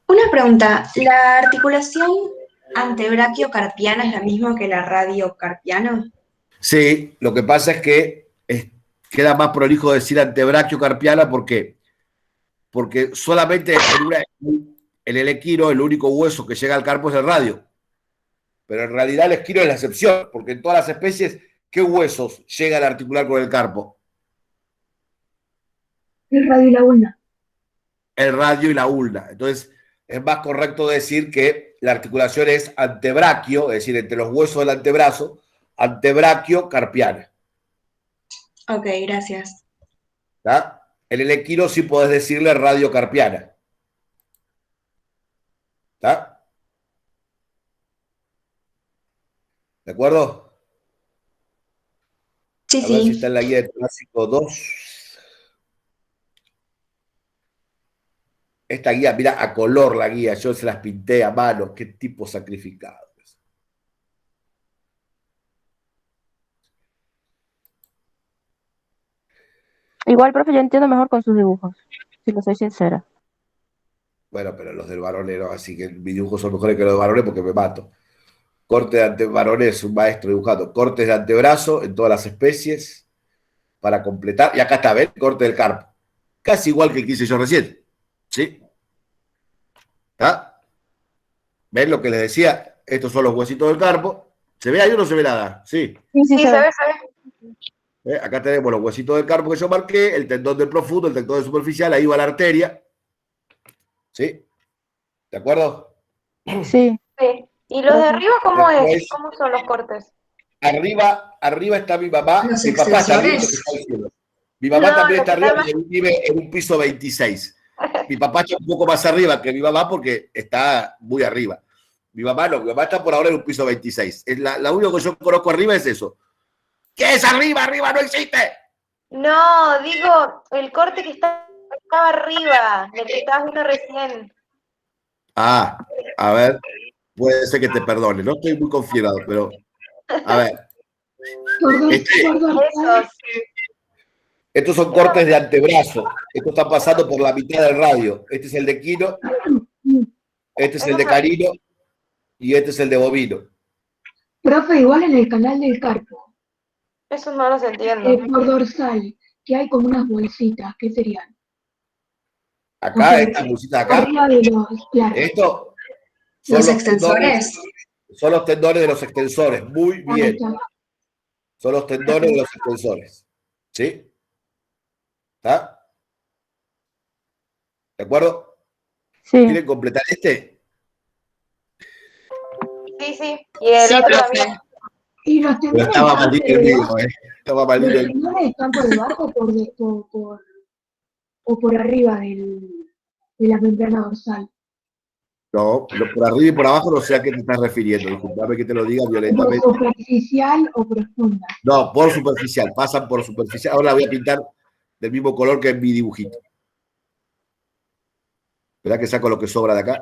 Una pregunta, ¿la articulación antebraquio-carpiana es la misma que la radiocarpiana? Sí, lo que pasa es que queda más prolijo decir antebraquio carpiana, ¿por qué? Porque solamente en el equino el único hueso que llega al carpo es el radio. Pero en realidad el esquino es la excepción, porque en todas las especies, ¿qué huesos llegan a articular con el carpo? El radio y la ulna. El radio y la ulna. Entonces, es más correcto decir que la articulación es antebraquio, es decir, entre los huesos del antebrazo, antebraquio carpiana. Ok, gracias. ¿Tá? En el equino sí podés decirle radiocarpiana. ¿Está? ¿De acuerdo? Sí, A ver si está sí. en la guía de Clásico 2. Esta guía, mira, a color la guía, yo se las pinté a mano, qué tipo sacrificado. Igual, profe, yo entiendo mejor con sus dibujos, si lo soy sincera. Bueno, pero los del varonero, así que mis dibujos son mejores que los de varones porque me mato. Corte de antevarones, un maestro dibujando. Cortes de antebrazo en todas las especies para completar. Y acá está, ¿ven? Corte del carpo. Casi igual que el que hice yo recién. ¿Sí? ¿Está? ¿Ven lo que les decía? Estos son los huesitos del carpo. ¿Se ve ahí o no se ve nada? Sí. Sí, se ve. Acá tenemos los huesitos del carpo que yo marqué, el tendón del profundo, el tendón del superficial, ahí va la arteria. ¿Sí? ¿De acuerdo? Sí. Sí. ¿Y los de arriba cómo es? Después, ¿Cómo son los cortes? arriba está mi mamá. Los Mi papá está arriba, extensores. que está al cielo. Mi mamá No, también lo está que arriba, está porque vive en un piso 26. Mi papá está un poco más arriba que mi mamá porque está muy arriba. Mi mamá no, mi mamá está por ahora en un piso 26. La única que yo conozco arriba es eso. ¿Qué es arriba? Arriba no existe. No, digo, el corte que estaba arriba, del que estabas viendo recién. Ah, a ver, puede ser que te perdone. No estoy muy confiado, pero a ver. Esos. Estos son cortes de antebrazo. Esto está pasando por la mitad del radio. Este es el de Quino, este es el de Carino y este es el de Bovino. Profe, igual en el canal del carpo, Esos no los entiendo. por dorsal, que hay como unas bolsitas, ¿qué serían? Acá, estas bolsitas acá. Arriba de los, claro. Esto son Los extensores. Son los tendones de los extensores. Muy bien. Son los tendones de los extensores. ¿Sí? ¿Está? ¿De acuerdo? Sí. ¿Quieren completar este? Sí, sí. Y el otro también. Y los Pero tendones estaba están maldito por el debajo. mío, Estaba maldito ¿Los el tendones están por debajo o por arriba de la membrana dorsal? No, por arriba y por abajo no sé a qué te estás refiriendo. Disculpame que te lo diga ¿Por violentamente. superficial o profunda? No, por superficial. Pasan por superficial. Ahora la voy a pintar del mismo color que en mi dibujito. ¿Verdad que saco lo que sobra de acá?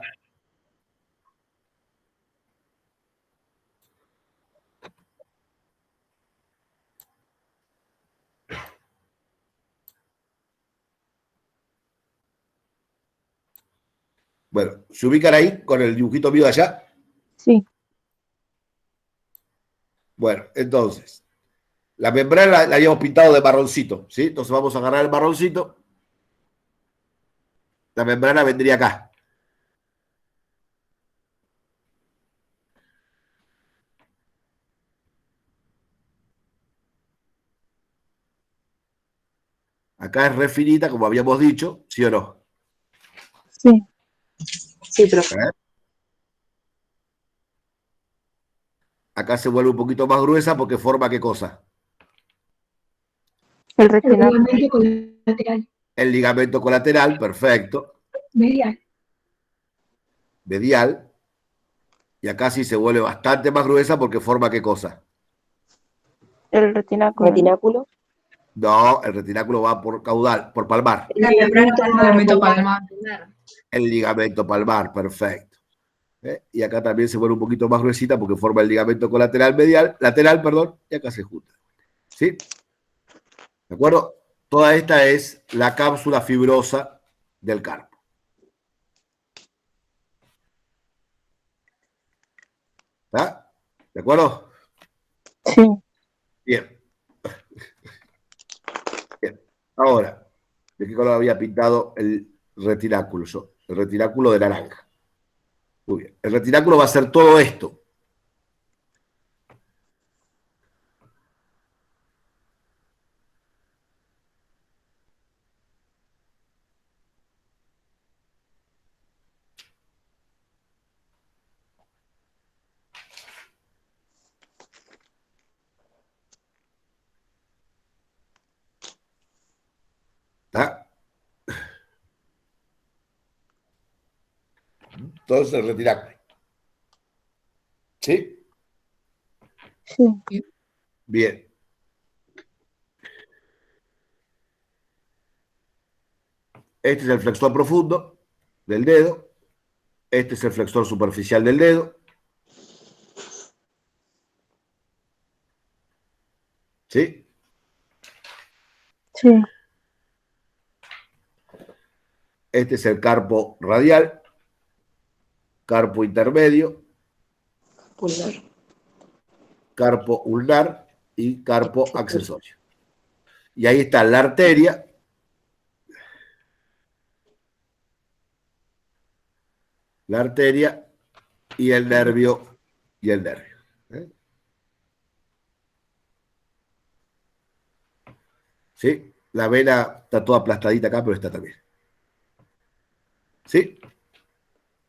Bueno, ¿se ubican ahí con el dibujito mío de allá? Sí. Bueno, entonces, la membrana la habíamos pintado de marroncito, ¿sí? Entonces vamos a agarrar el marroncito. La membrana vendría acá. Acá es re finita, como habíamos dicho, ¿sí o no? Sí. Sí, profe. Acá se vuelve un poquito más gruesa porque forma ¿qué cosa? El retináculo. ligamento colateral. El ligamento colateral, perfecto. Medial. Medial. Y acá sí se vuelve bastante más gruesa porque forma ¿qué cosa? El retináculo. No, el retináculo va por caudal, por palmar. La membrana Ligamento palmar. El ligamento palmar, perfecto. Y acá también se vuelve un poquito más gruesita porque forma el ligamento colateral lateral, y acá se junta. ¿Sí? ¿De acuerdo? Toda esta es la cápsula fibrosa del carpo. ¿Está? ¿De acuerdo? Sí. Bien. Bien. Ahora, ¿de qué color había pintado el retináculo? El retináculo de naranja. Muy bien. El retináculo va a ser todo esto. ¿Está? Entonces el retináculo. ¿Sí? Sí. Bien. Este es el flexor profundo del dedo. Este es el flexor superficial del dedo. ¿Sí? Sí. Este es el carpo radial, carpo intermedio, carpo ulnar y carpo accesorio. Y ahí está la arteria. La arteria y el nervio. Y el nervio. ¿Sí? La vena está toda aplastadita acá, pero está también. ¿Sí?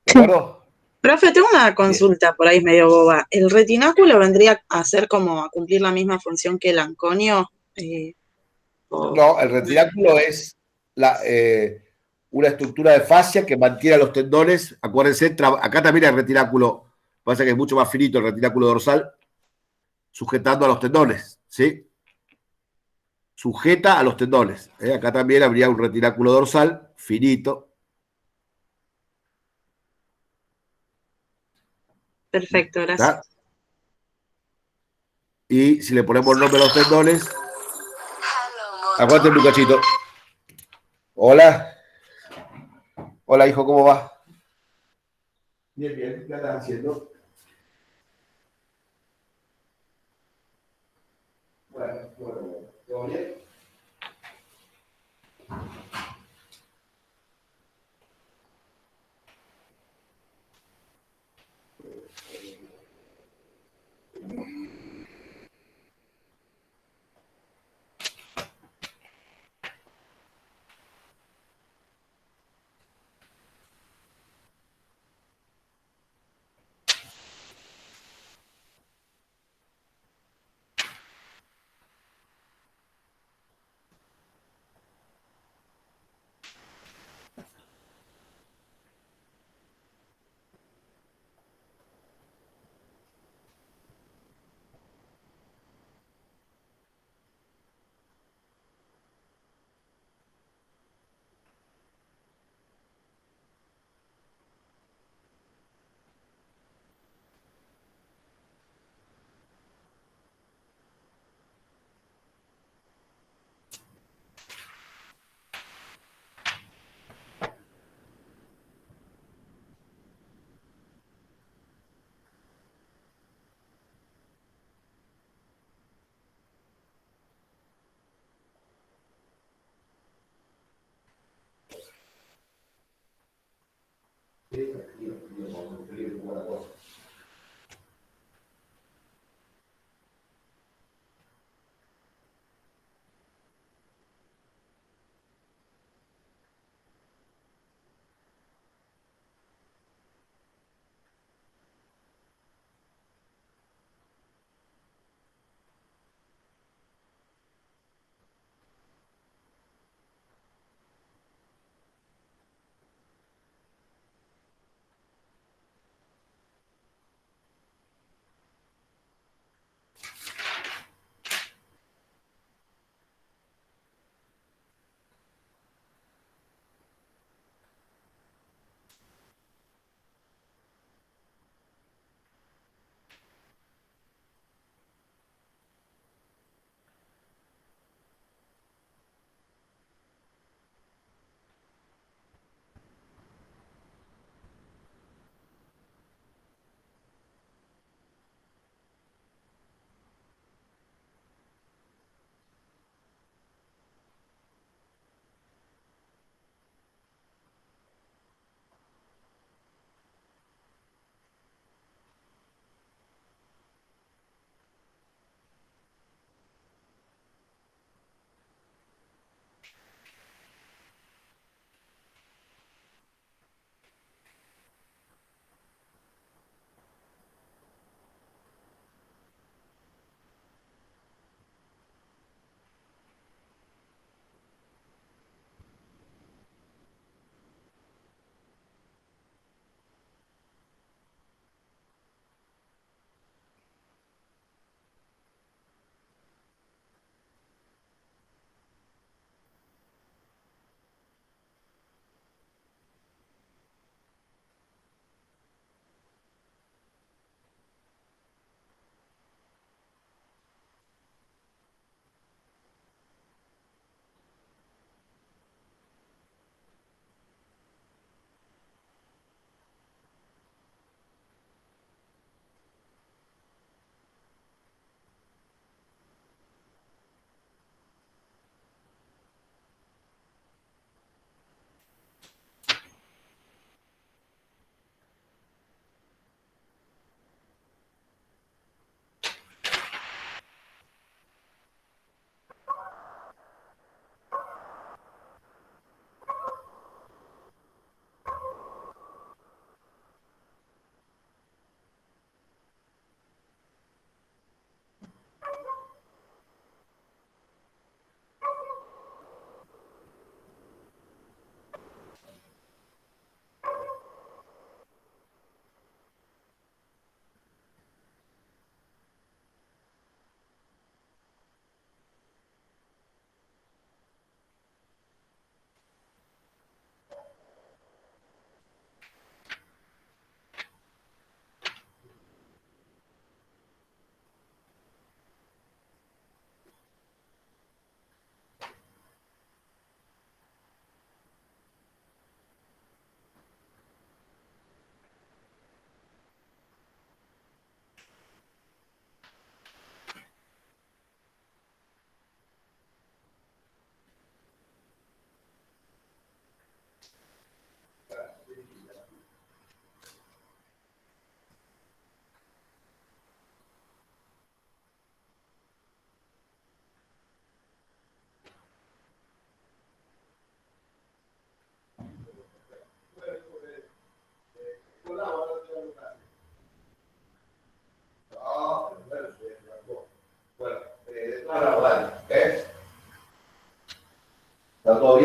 ¿De acuerdo? Profe, tengo una consulta por ahí medio boba. ¿El retináculo vendría a ser como a cumplir la misma función que el anconio? No, el retináculo es una estructura de fascia que mantiene a los tendones. Acuérdense, acá también hay retináculo, pasa que es mucho más finito el retináculo dorsal, sujetando a los tendones, ¿sí? Sujeta a los tendones. Acá también habría un retináculo dorsal finito. Perfecto, gracias. ¿Está? Y si le ponemos nombre a los tendones, aguante un cachito. Hola. Hola, hijo, ¿cómo va? Bien, bien. ¿Qué estás haciendo? Bueno, ¿todo bien?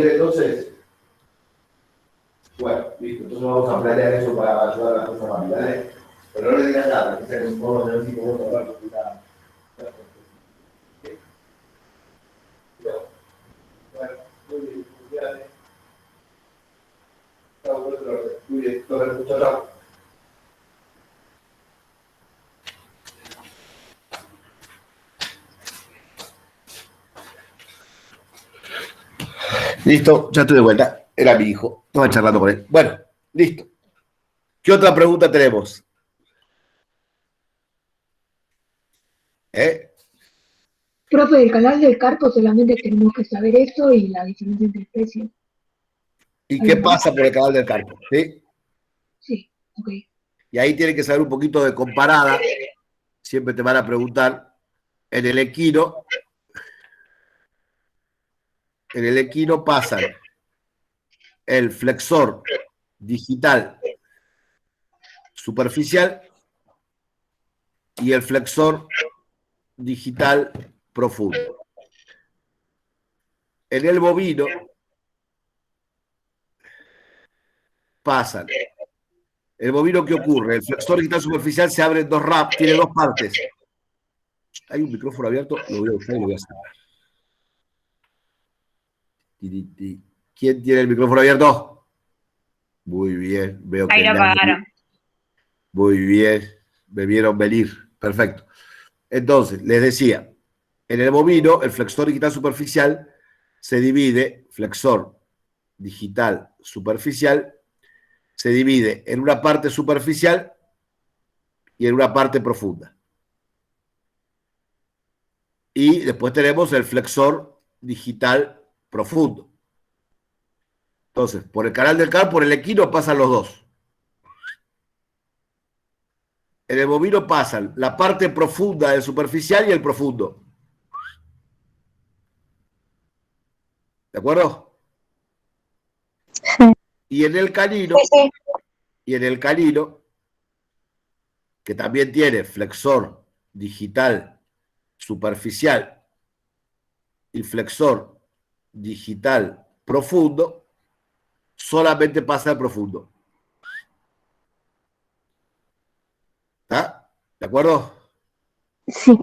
bien, entonces. Bueno, listo. Entonces vamos a planear eso para ayudar a las cosas familiares. Pero no le digas nada, que sea que podemos tener tipo de hablar con la. Bueno, muy bien, muy bien, chao, chao. Listo, ya estoy de vuelta. Era mi hijo. Estaba charlando con él. Bueno, listo. ¿Qué otra pregunta tenemos? Profe, del canal del carpo solamente tenemos que saber eso y la diferencia entre especies. ¿Y qué pasa por el canal del carpo? ¿Sí? Sí, ok. Y ahí tienen que saber un poquito de comparada. Siempre te van a preguntar. En el equino pasan el flexor digital superficial y el flexor digital profundo. En el bovino pasan. El bovino, ¿qué ocurre? El flexor digital superficial se abre en dos ramas, tiene dos partes. Hay un micrófono abierto, lo voy a buscar y lo voy a cerrar. ¿Quién tiene el micrófono abierto? Muy bien, veo que Ahí lo apagaron. Muy bien, me vieron venir. Perfecto. Entonces, les decía, en el bovino, el flexor digital superficial se divide, flexor digital superficial, se divide en una parte superficial y en una parte profunda. Y después tenemos el flexor digital profundo. Entonces, por el canal del carpo, por el equino pasan los dos. En el bovino pasan la parte profunda del superficial y el profundo. ¿De acuerdo? Sí. Y en el canino, que también tiene flexor digital superficial y flexor digital profundo, solamente pasa el profundo. ¿Está? ¿De acuerdo? Sí.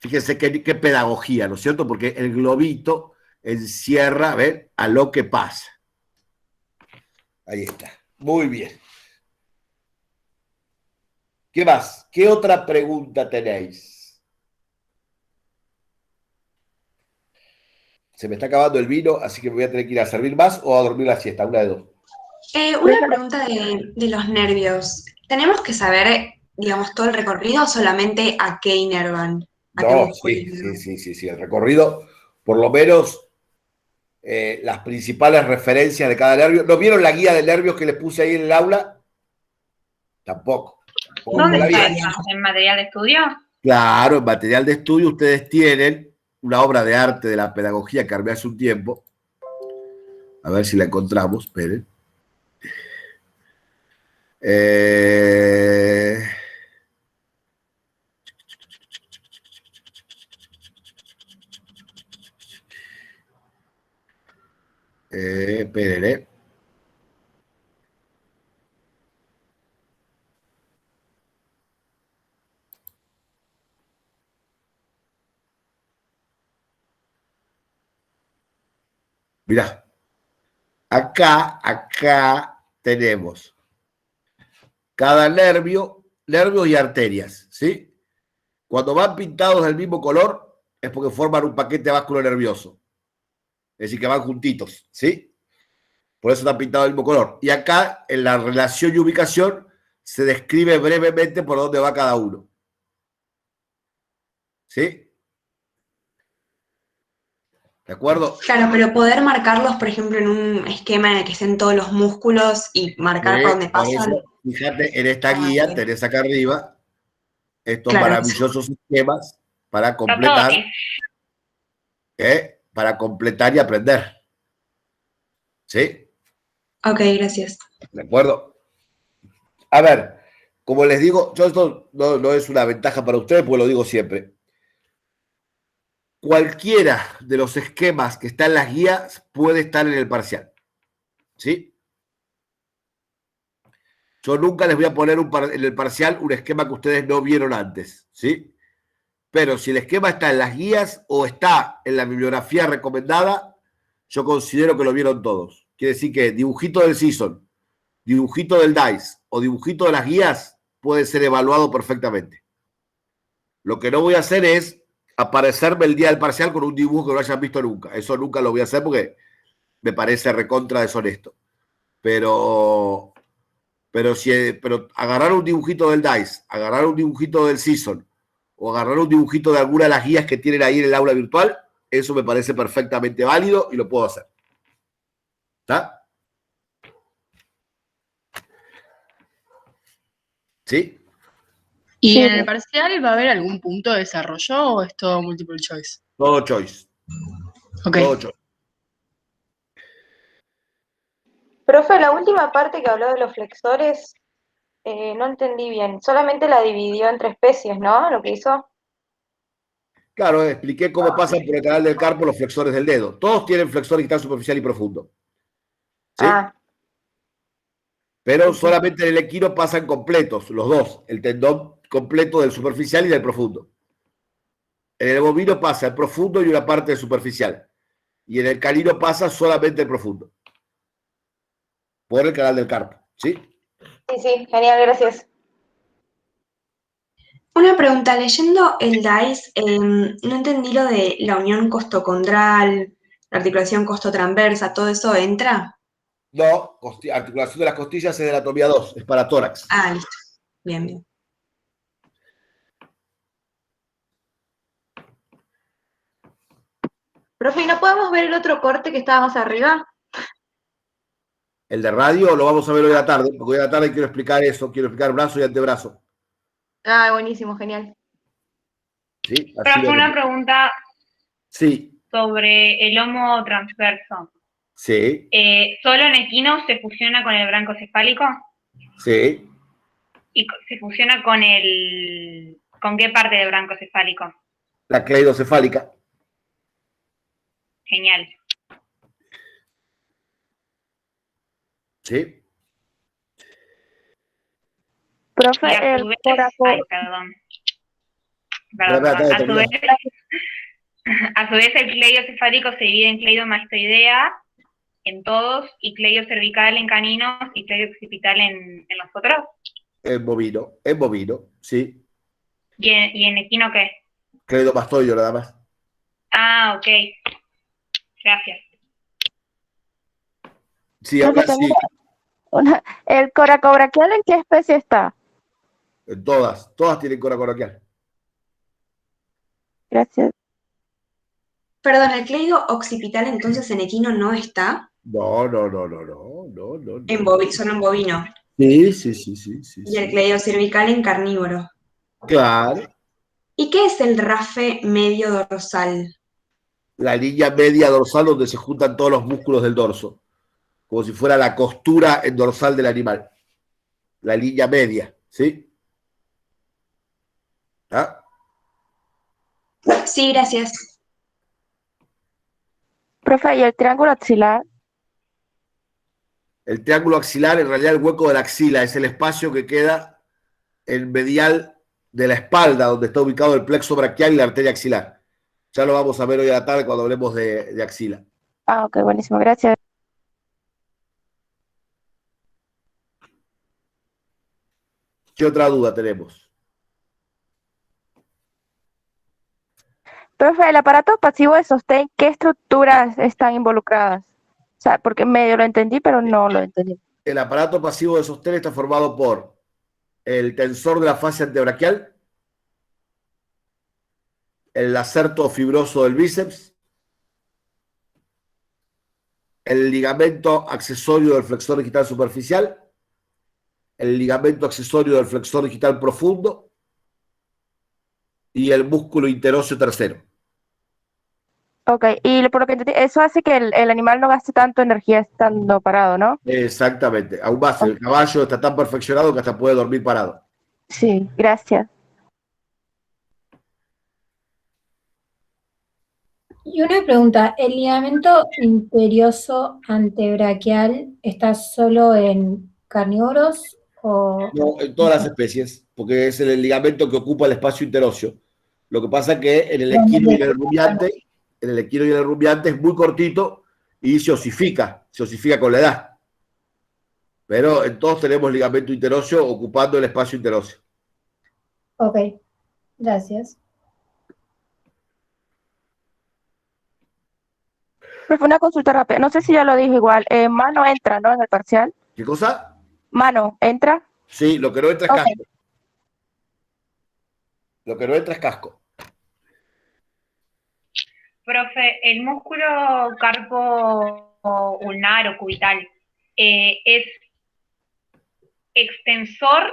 Fíjense qué pedagogía, ¿no es cierto? Porque el globito encierra, ¿ven? A lo que pasa. Ahí está. Muy bien. ¿Qué más? ¿Qué otra pregunta tenéis? Se me está acabando el vino, así que me voy a tener que ir a servir más o a dormir la siesta, una de dos. Una pregunta de los nervios. ¿Tenemos que saber, digamos, todo el recorrido o solamente a qué inervan? ¿A qué No, músculo sí, inervan? sí. El recorrido, por lo menos las principales referencias de cada nervio. ¿No vieron la guía de nervios que les puse ahí en el aula? Tampoco. ¿Dónde la está vieron. eso? ¿En material de estudio? Claro, en material de estudio ustedes tienen una obra de arte de la pedagogía que armé hace un tiempo. A ver si la encontramos, esperen. Esperen, Mirá, acá tenemos cada nervios y arterias, ¿sí? Cuando van pintados del mismo color es porque forman un paquete vasculo nervioso. Es decir, que van juntitos, ¿sí? Por eso están pintados del mismo color. Y acá, en la relación y ubicación, se describe brevemente por dónde va cada uno. ¿Sí? ¿De acuerdo? Claro, pero poder marcarlos, por ejemplo, en un esquema en el que estén todos los músculos y marcar por dónde Por pasan. eso, fíjate, en esta guía tenés acá arriba estos Claro. maravillosos esquemas para completar, para completar y aprender. ¿Sí? Ok, gracias. ¿De acuerdo? A ver, como les digo, yo esto no es una ventaja para ustedes, porque lo digo siempre. cualquiera de los esquemas que están en las guías puede estar en el parcial. ¿Sí? Yo nunca les voy a poner en el parcial un esquema que ustedes no vieron antes. ¿Sí? Pero si el esquema está en las guías o está en la bibliografía recomendada, yo considero que lo vieron todos. Quiere decir que dibujito del season, dibujito del DICE o dibujito de las guías puede ser evaluado perfectamente. Lo que no voy a hacer es aparecerme el día del parcial con un dibujo que no hayan visto nunca. Eso nunca lo voy a hacer porque me parece recontra deshonesto. Pero agarrar un dibujito del DICE, agarrar un dibujito del season o agarrar un dibujito de alguna de las guías que tienen ahí en el aula virtual, eso me parece perfectamente válido y lo puedo hacer. ¿Está? ¿Sí? ¿Y en el parcial va a haber algún punto de desarrollo o es todo multiple choice? Todo choice. Ok. Todo choice. Profe, la última parte que habló de los flexores, no entendí bien. Solamente la dividió entre especies, ¿no? Lo que hizo. Claro, expliqué cómo pasan por el canal del carpo los flexores del dedo. Todos tienen flexor digital superficial y profundo. ¿Sí? Pero solamente en el equino pasan completos, los dos. El tendón completo del superficial y del profundo. En el bovino pasa el profundo y una parte del superficial. Y en el canino pasa solamente el profundo. Por el canal del carpo. ¿Sí? Sí, genial, gracias. Una pregunta, leyendo el DICE, no entendí lo de la unión costocondral, la articulación costotransversa, ¿todo eso entra? No, articulación de las costillas es de anatomía 2, es para tórax. Ah, listo. Bien, bien. Profe, ¿y no podemos ver el otro corte que estaba más arriba? El de radio lo vamos a ver hoy a la tarde, porque hoy a la tarde quiero explicar eso, quiero explicar brazo y antebrazo. Ah, buenísimo, genial. ¿Sí? Profe, una pregunta Sí, sobre el lomo transverso. sí, ¿Solo en equino se fusiona con el brancocefálico? sí. ¿Y se fusiona con con qué parte del brancocefálico? La cleidocefálica. Genial. Sí. Profe, Y a el su vez, corazón. ay, perdón. A su vez el cleiocefálico se divide en cleidomastoidea en todos y cleiocervical en caninos y cleioccipital en los otros. En bovino, sí. ¿Y en equino qué? Cleidomastoideo nada más. Ah, ok. Gracias. Sí, Profe, ahora sí. ¿El coracobraquial en qué especie está? En todas tienen coracoraquial. Gracias. Perdón, ¿el cleido occipital entonces en equino no está? No. Solo en bovino. Sí. Y el cleido cervical en carnívoro. Claro. ¿Y qué es el rafe medio dorsal? La línea media dorsal donde se juntan todos los músculos del dorso. Como si fuera la costura en dorsal del animal. La línea media, ¿sí? ¿Ah? Sí, gracias. Profe, ¿y el triángulo axilar? El triángulo axilar, en realidad el hueco de la axila, es el espacio que queda en medial de la espalda, donde está ubicado el plexo braquial y la arteria axilar. Ya lo vamos a ver hoy a la tarde cuando hablemos de axila. Ah, ok, buenísimo, gracias. ¿Qué otra duda tenemos? Profe, el aparato pasivo de sostén, ¿qué estructuras están involucradas? O sea, porque medio lo entendí, pero no lo entendí. El aparato pasivo de sostén está formado por el tensor de la fascia antebraquial, el lacerto fibroso del bíceps, el ligamento accesorio del flexor digital superficial, el ligamento accesorio del flexor digital profundo y el músculo interóseo tercero. Ok, y por lo que entendí, eso hace que el animal no gaste tanto energía estando parado, ¿no? Exactamente. Aún más, el caballo está tan perfeccionado que hasta puede dormir parado. Sí, gracias. Y una pregunta, ¿el ligamento imperioso antebraquial está solo en carnívoros o...? No, en todas las especies, porque es el ligamento que ocupa el espacio interóseo. Lo que pasa es que en el equino y en el rumiante es muy cortito y se osifica con la edad. Pero en todos tenemos ligamento interóseo ocupando el espacio interóseo. Ok, gracias. Profe, una consulta rápida. No sé si ya lo dije igual. Mano entra, ¿no? En el parcial. ¿Qué cosa? Mano, ¿entra? Sí, lo que no entra es Ok. casco. Lo que no entra es casco. Profe, el músculo carpo ulnar o cubital es extensor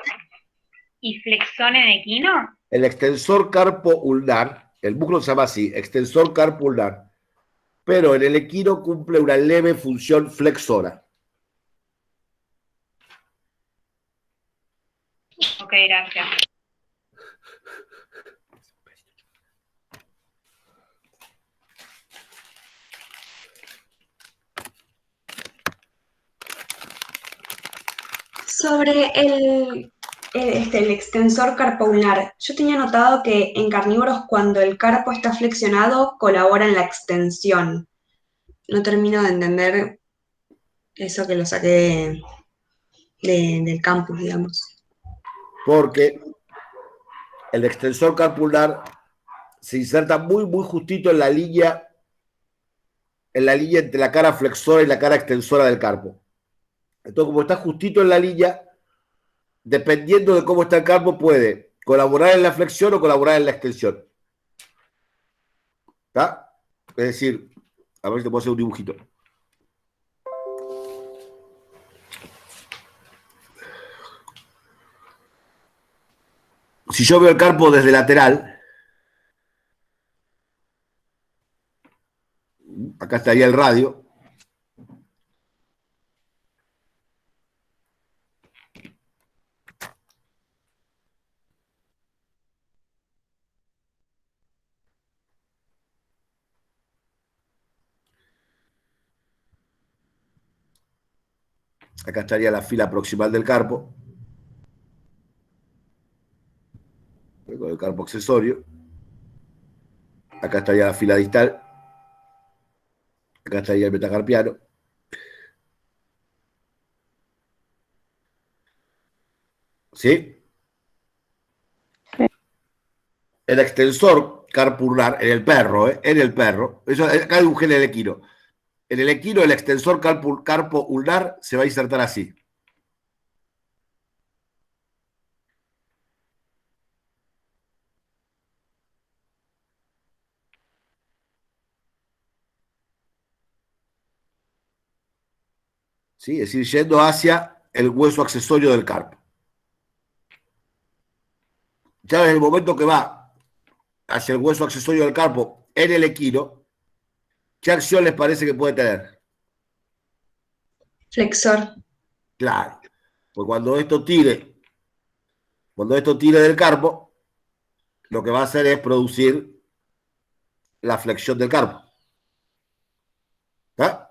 y flexón en equino. El extensor carpo ulnar, el músculo se llama así, extensor carpo ulnar, pero en el equino cumple una leve función flexora. Ok, gracias. Sobre el extensor carpo ulnar, yo tenía notado que en carnívoros cuando el carpo está flexionado colabora en la extensión. No termino de entender eso que lo saqué del campus, digamos. Porque el extensor carpo ulnar se inserta muy, muy justito en la línea entre la cara flexora y la cara extensora del carpo. Entonces, como está justito en la línea, dependiendo de cómo está el carpo, puede colaborar en la flexión o colaborar en la extensión. ¿Está? Es decir, a ver si te puedo hacer un dibujito. Si yo veo el carpo desde lateral, acá estaría el radio. Acá estaría la fila proximal del carpo, con el carpo accesorio. Acá estaría la fila distal. Acá estaría el metacarpiano. ¿Sí? El extensor carpulnar en el perro, en el perro. Eso, acá dibujé en el equino. En el equino, el extensor carpo ulnar se va a insertar así. ¿Sí? Es decir, yendo hacia el hueso accesorio del carpo. Ya en el momento que va hacia el hueso accesorio del carpo en el equino, ¿qué acción les parece que puede tener? Flexor. Claro. Pues cuando esto tire del carpo, lo que va a hacer es producir la flexión del carpo. ¿Ah?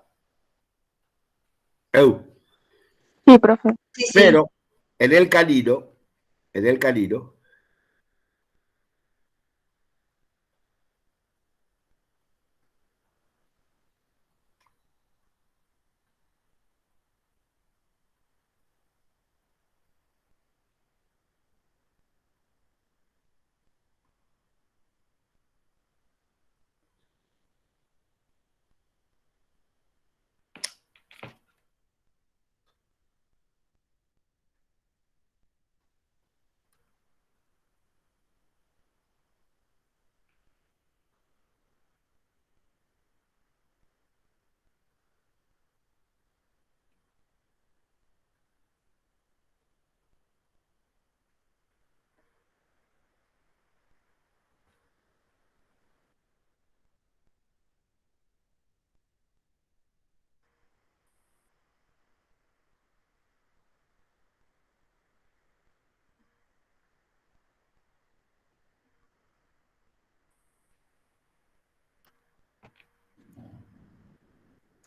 Sí, profe. Pero en el canino,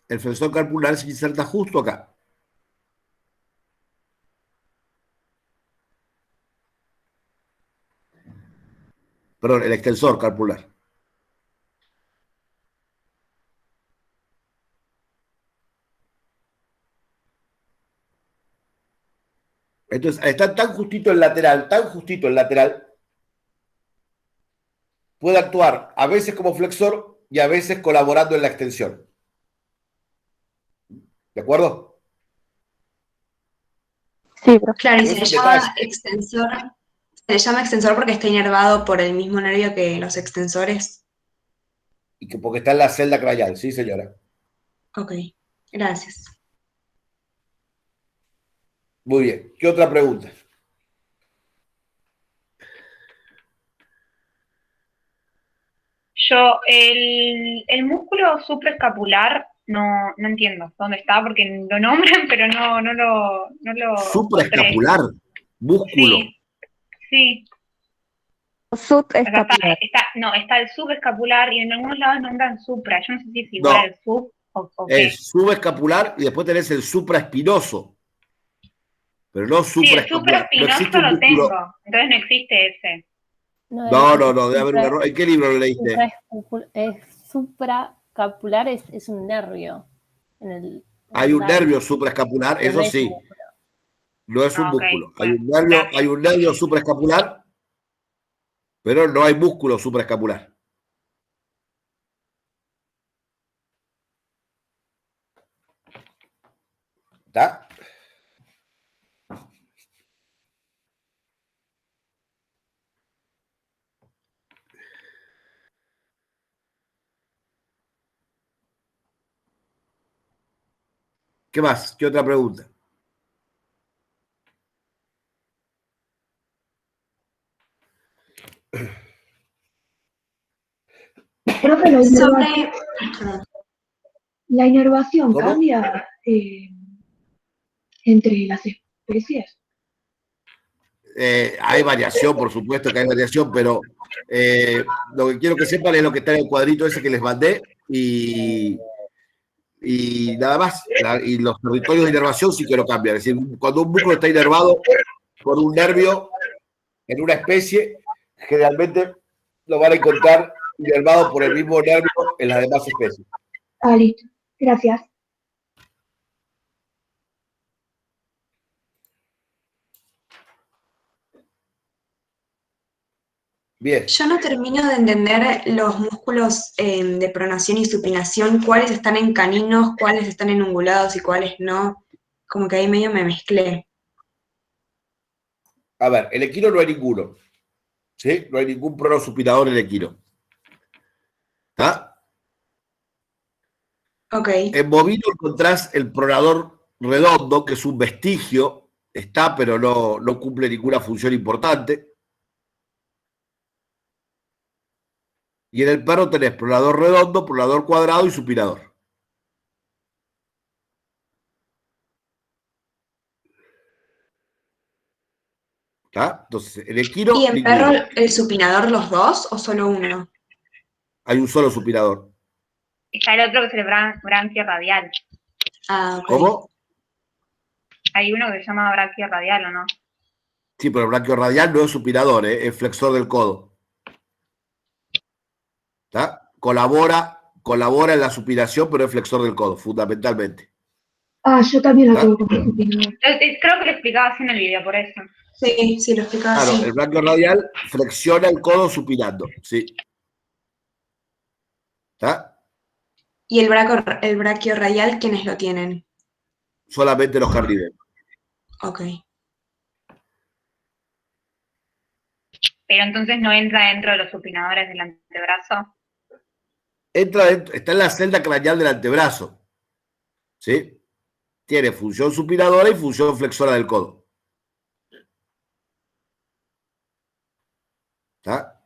El flexor carpular se inserta justo acá. Perdón, el extensor carpular. Entonces, está tan justito el lateral, puede actuar a veces como flexor y a veces colaborando en la extensión. ¿De acuerdo? Sí, profe. Claro, y Pero se le es un llama detalle. extensor. Se le llama extensor porque está inervado por el mismo nervio que los extensores. Y que porque está en la celda craneal, sí, señora. Ok, gracias. Muy bien. ¿Qué otra pregunta? Yo, el músculo supraescapular no entiendo dónde está, porque lo nombran, pero no lo encontré. Supraescapular, músculo. Sí. O sea, Subescapular. está el subescapular y en algunos lados nombran supra. Yo no sé si es igual No. al sub o qué. Es subescapular y después tenés el supraespinoso. Pero no Sí, el supraescapular. No existe supraespinoso un lo músculo. tengo, entonces no existe ese. No, debe haber un error. ¿En qué libro lo leíste? Supraescapular es un nervio. Hay un nervio supraescapular, eso sí. No es un músculo. Hay un nervio supraescapular, pero no hay músculo supraescapular. ¿Está? ¿Qué más? ¿Qué otra pregunta? Profe, la inervación ¿Cómo? cambia entre las especies. Hay variación, por supuesto que hay variación, pero lo que quiero que sepan es lo que está en el cuadrito ese que les mandé y nada más. Y los territorios de inervación sí que lo cambian. Es decir, cuando un músculo está inervado por un nervio en una especie, generalmente lo van a encontrar inervado por el mismo nervio en las demás especies. Ah, listo. Gracias. Bien. Yo no termino de entender los músculos de pronación y supinación, cuáles están en caninos, cuáles están en ungulados y cuáles no. Como que ahí medio me mezclé. A ver, el equino no hay ninguno. ¿Sí? No hay ningún pronosupinador en el equino. ¿Está? Ok. En bovino encontrás el pronador redondo, que es un vestigio, está, pero no cumple ninguna función importante. Y en el perro tenés pronador redondo, pronador cuadrado y supinador. ¿Está? Entonces, el equino, ¿Y en ninguno. perro el supinador los dos o solo uno? Hay un solo supinador. Está el otro que es el branquio radial. Ah, ok. ¿Cómo? Hay uno que se llama branquio radial, ¿o no? Sí, pero el branquio radial no es supinador, es flexor del codo. ¿Está? Colabora en la supinación, pero es flexor del codo, fundamentalmente. Ah, yo también lo ¿Ah? tengo como supinador. Creo que lo explicaba así en el video, por eso. Sí, lo explicaba Claro, así. el branquio radial flexiona el codo supinando, sí. ¿Está? ¿Y el braquio radial, quiénes lo tienen? Solamente los carnívoros. Ok. Pero entonces no entra dentro de los supinadores del antebrazo. Está en la celda craneal del antebrazo. ¿Sí? Tiene función supinadora y función flexora del codo. ¿Está?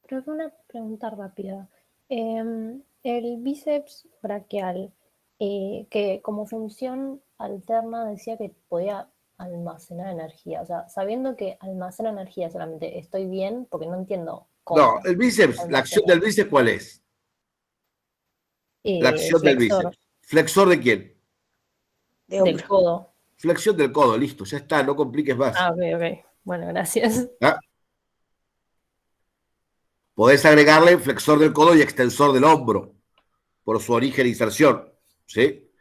Pero una pregunta rápida. El bíceps braquial, que como función alterna decía que podía almacenar energía? O sea, sabiendo que almacena energía solamente, ¿estoy bien? Porque no entiendo cómo. No, el bíceps, la acción del bíceps, ¿cuál es? La acción del Flexor bíceps. ¿Flexor de quién? del codo. Flexión del codo, listo, ya está, no compliques más. Ah, ok. Bueno, gracias. ¿Ah? Podés agregarle flexor del codo y extensor del hombro, por su origen e inserción. ¿Sí?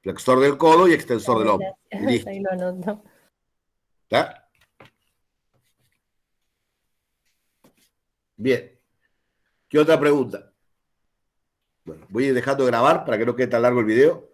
Flexor del codo y extensor del hombro. Y Gracias, listo. ahí lo anoto. ¿Está? Bien. ¿Qué otra pregunta? Bueno, voy a ir dejando de grabar para que no quede tan largo el video.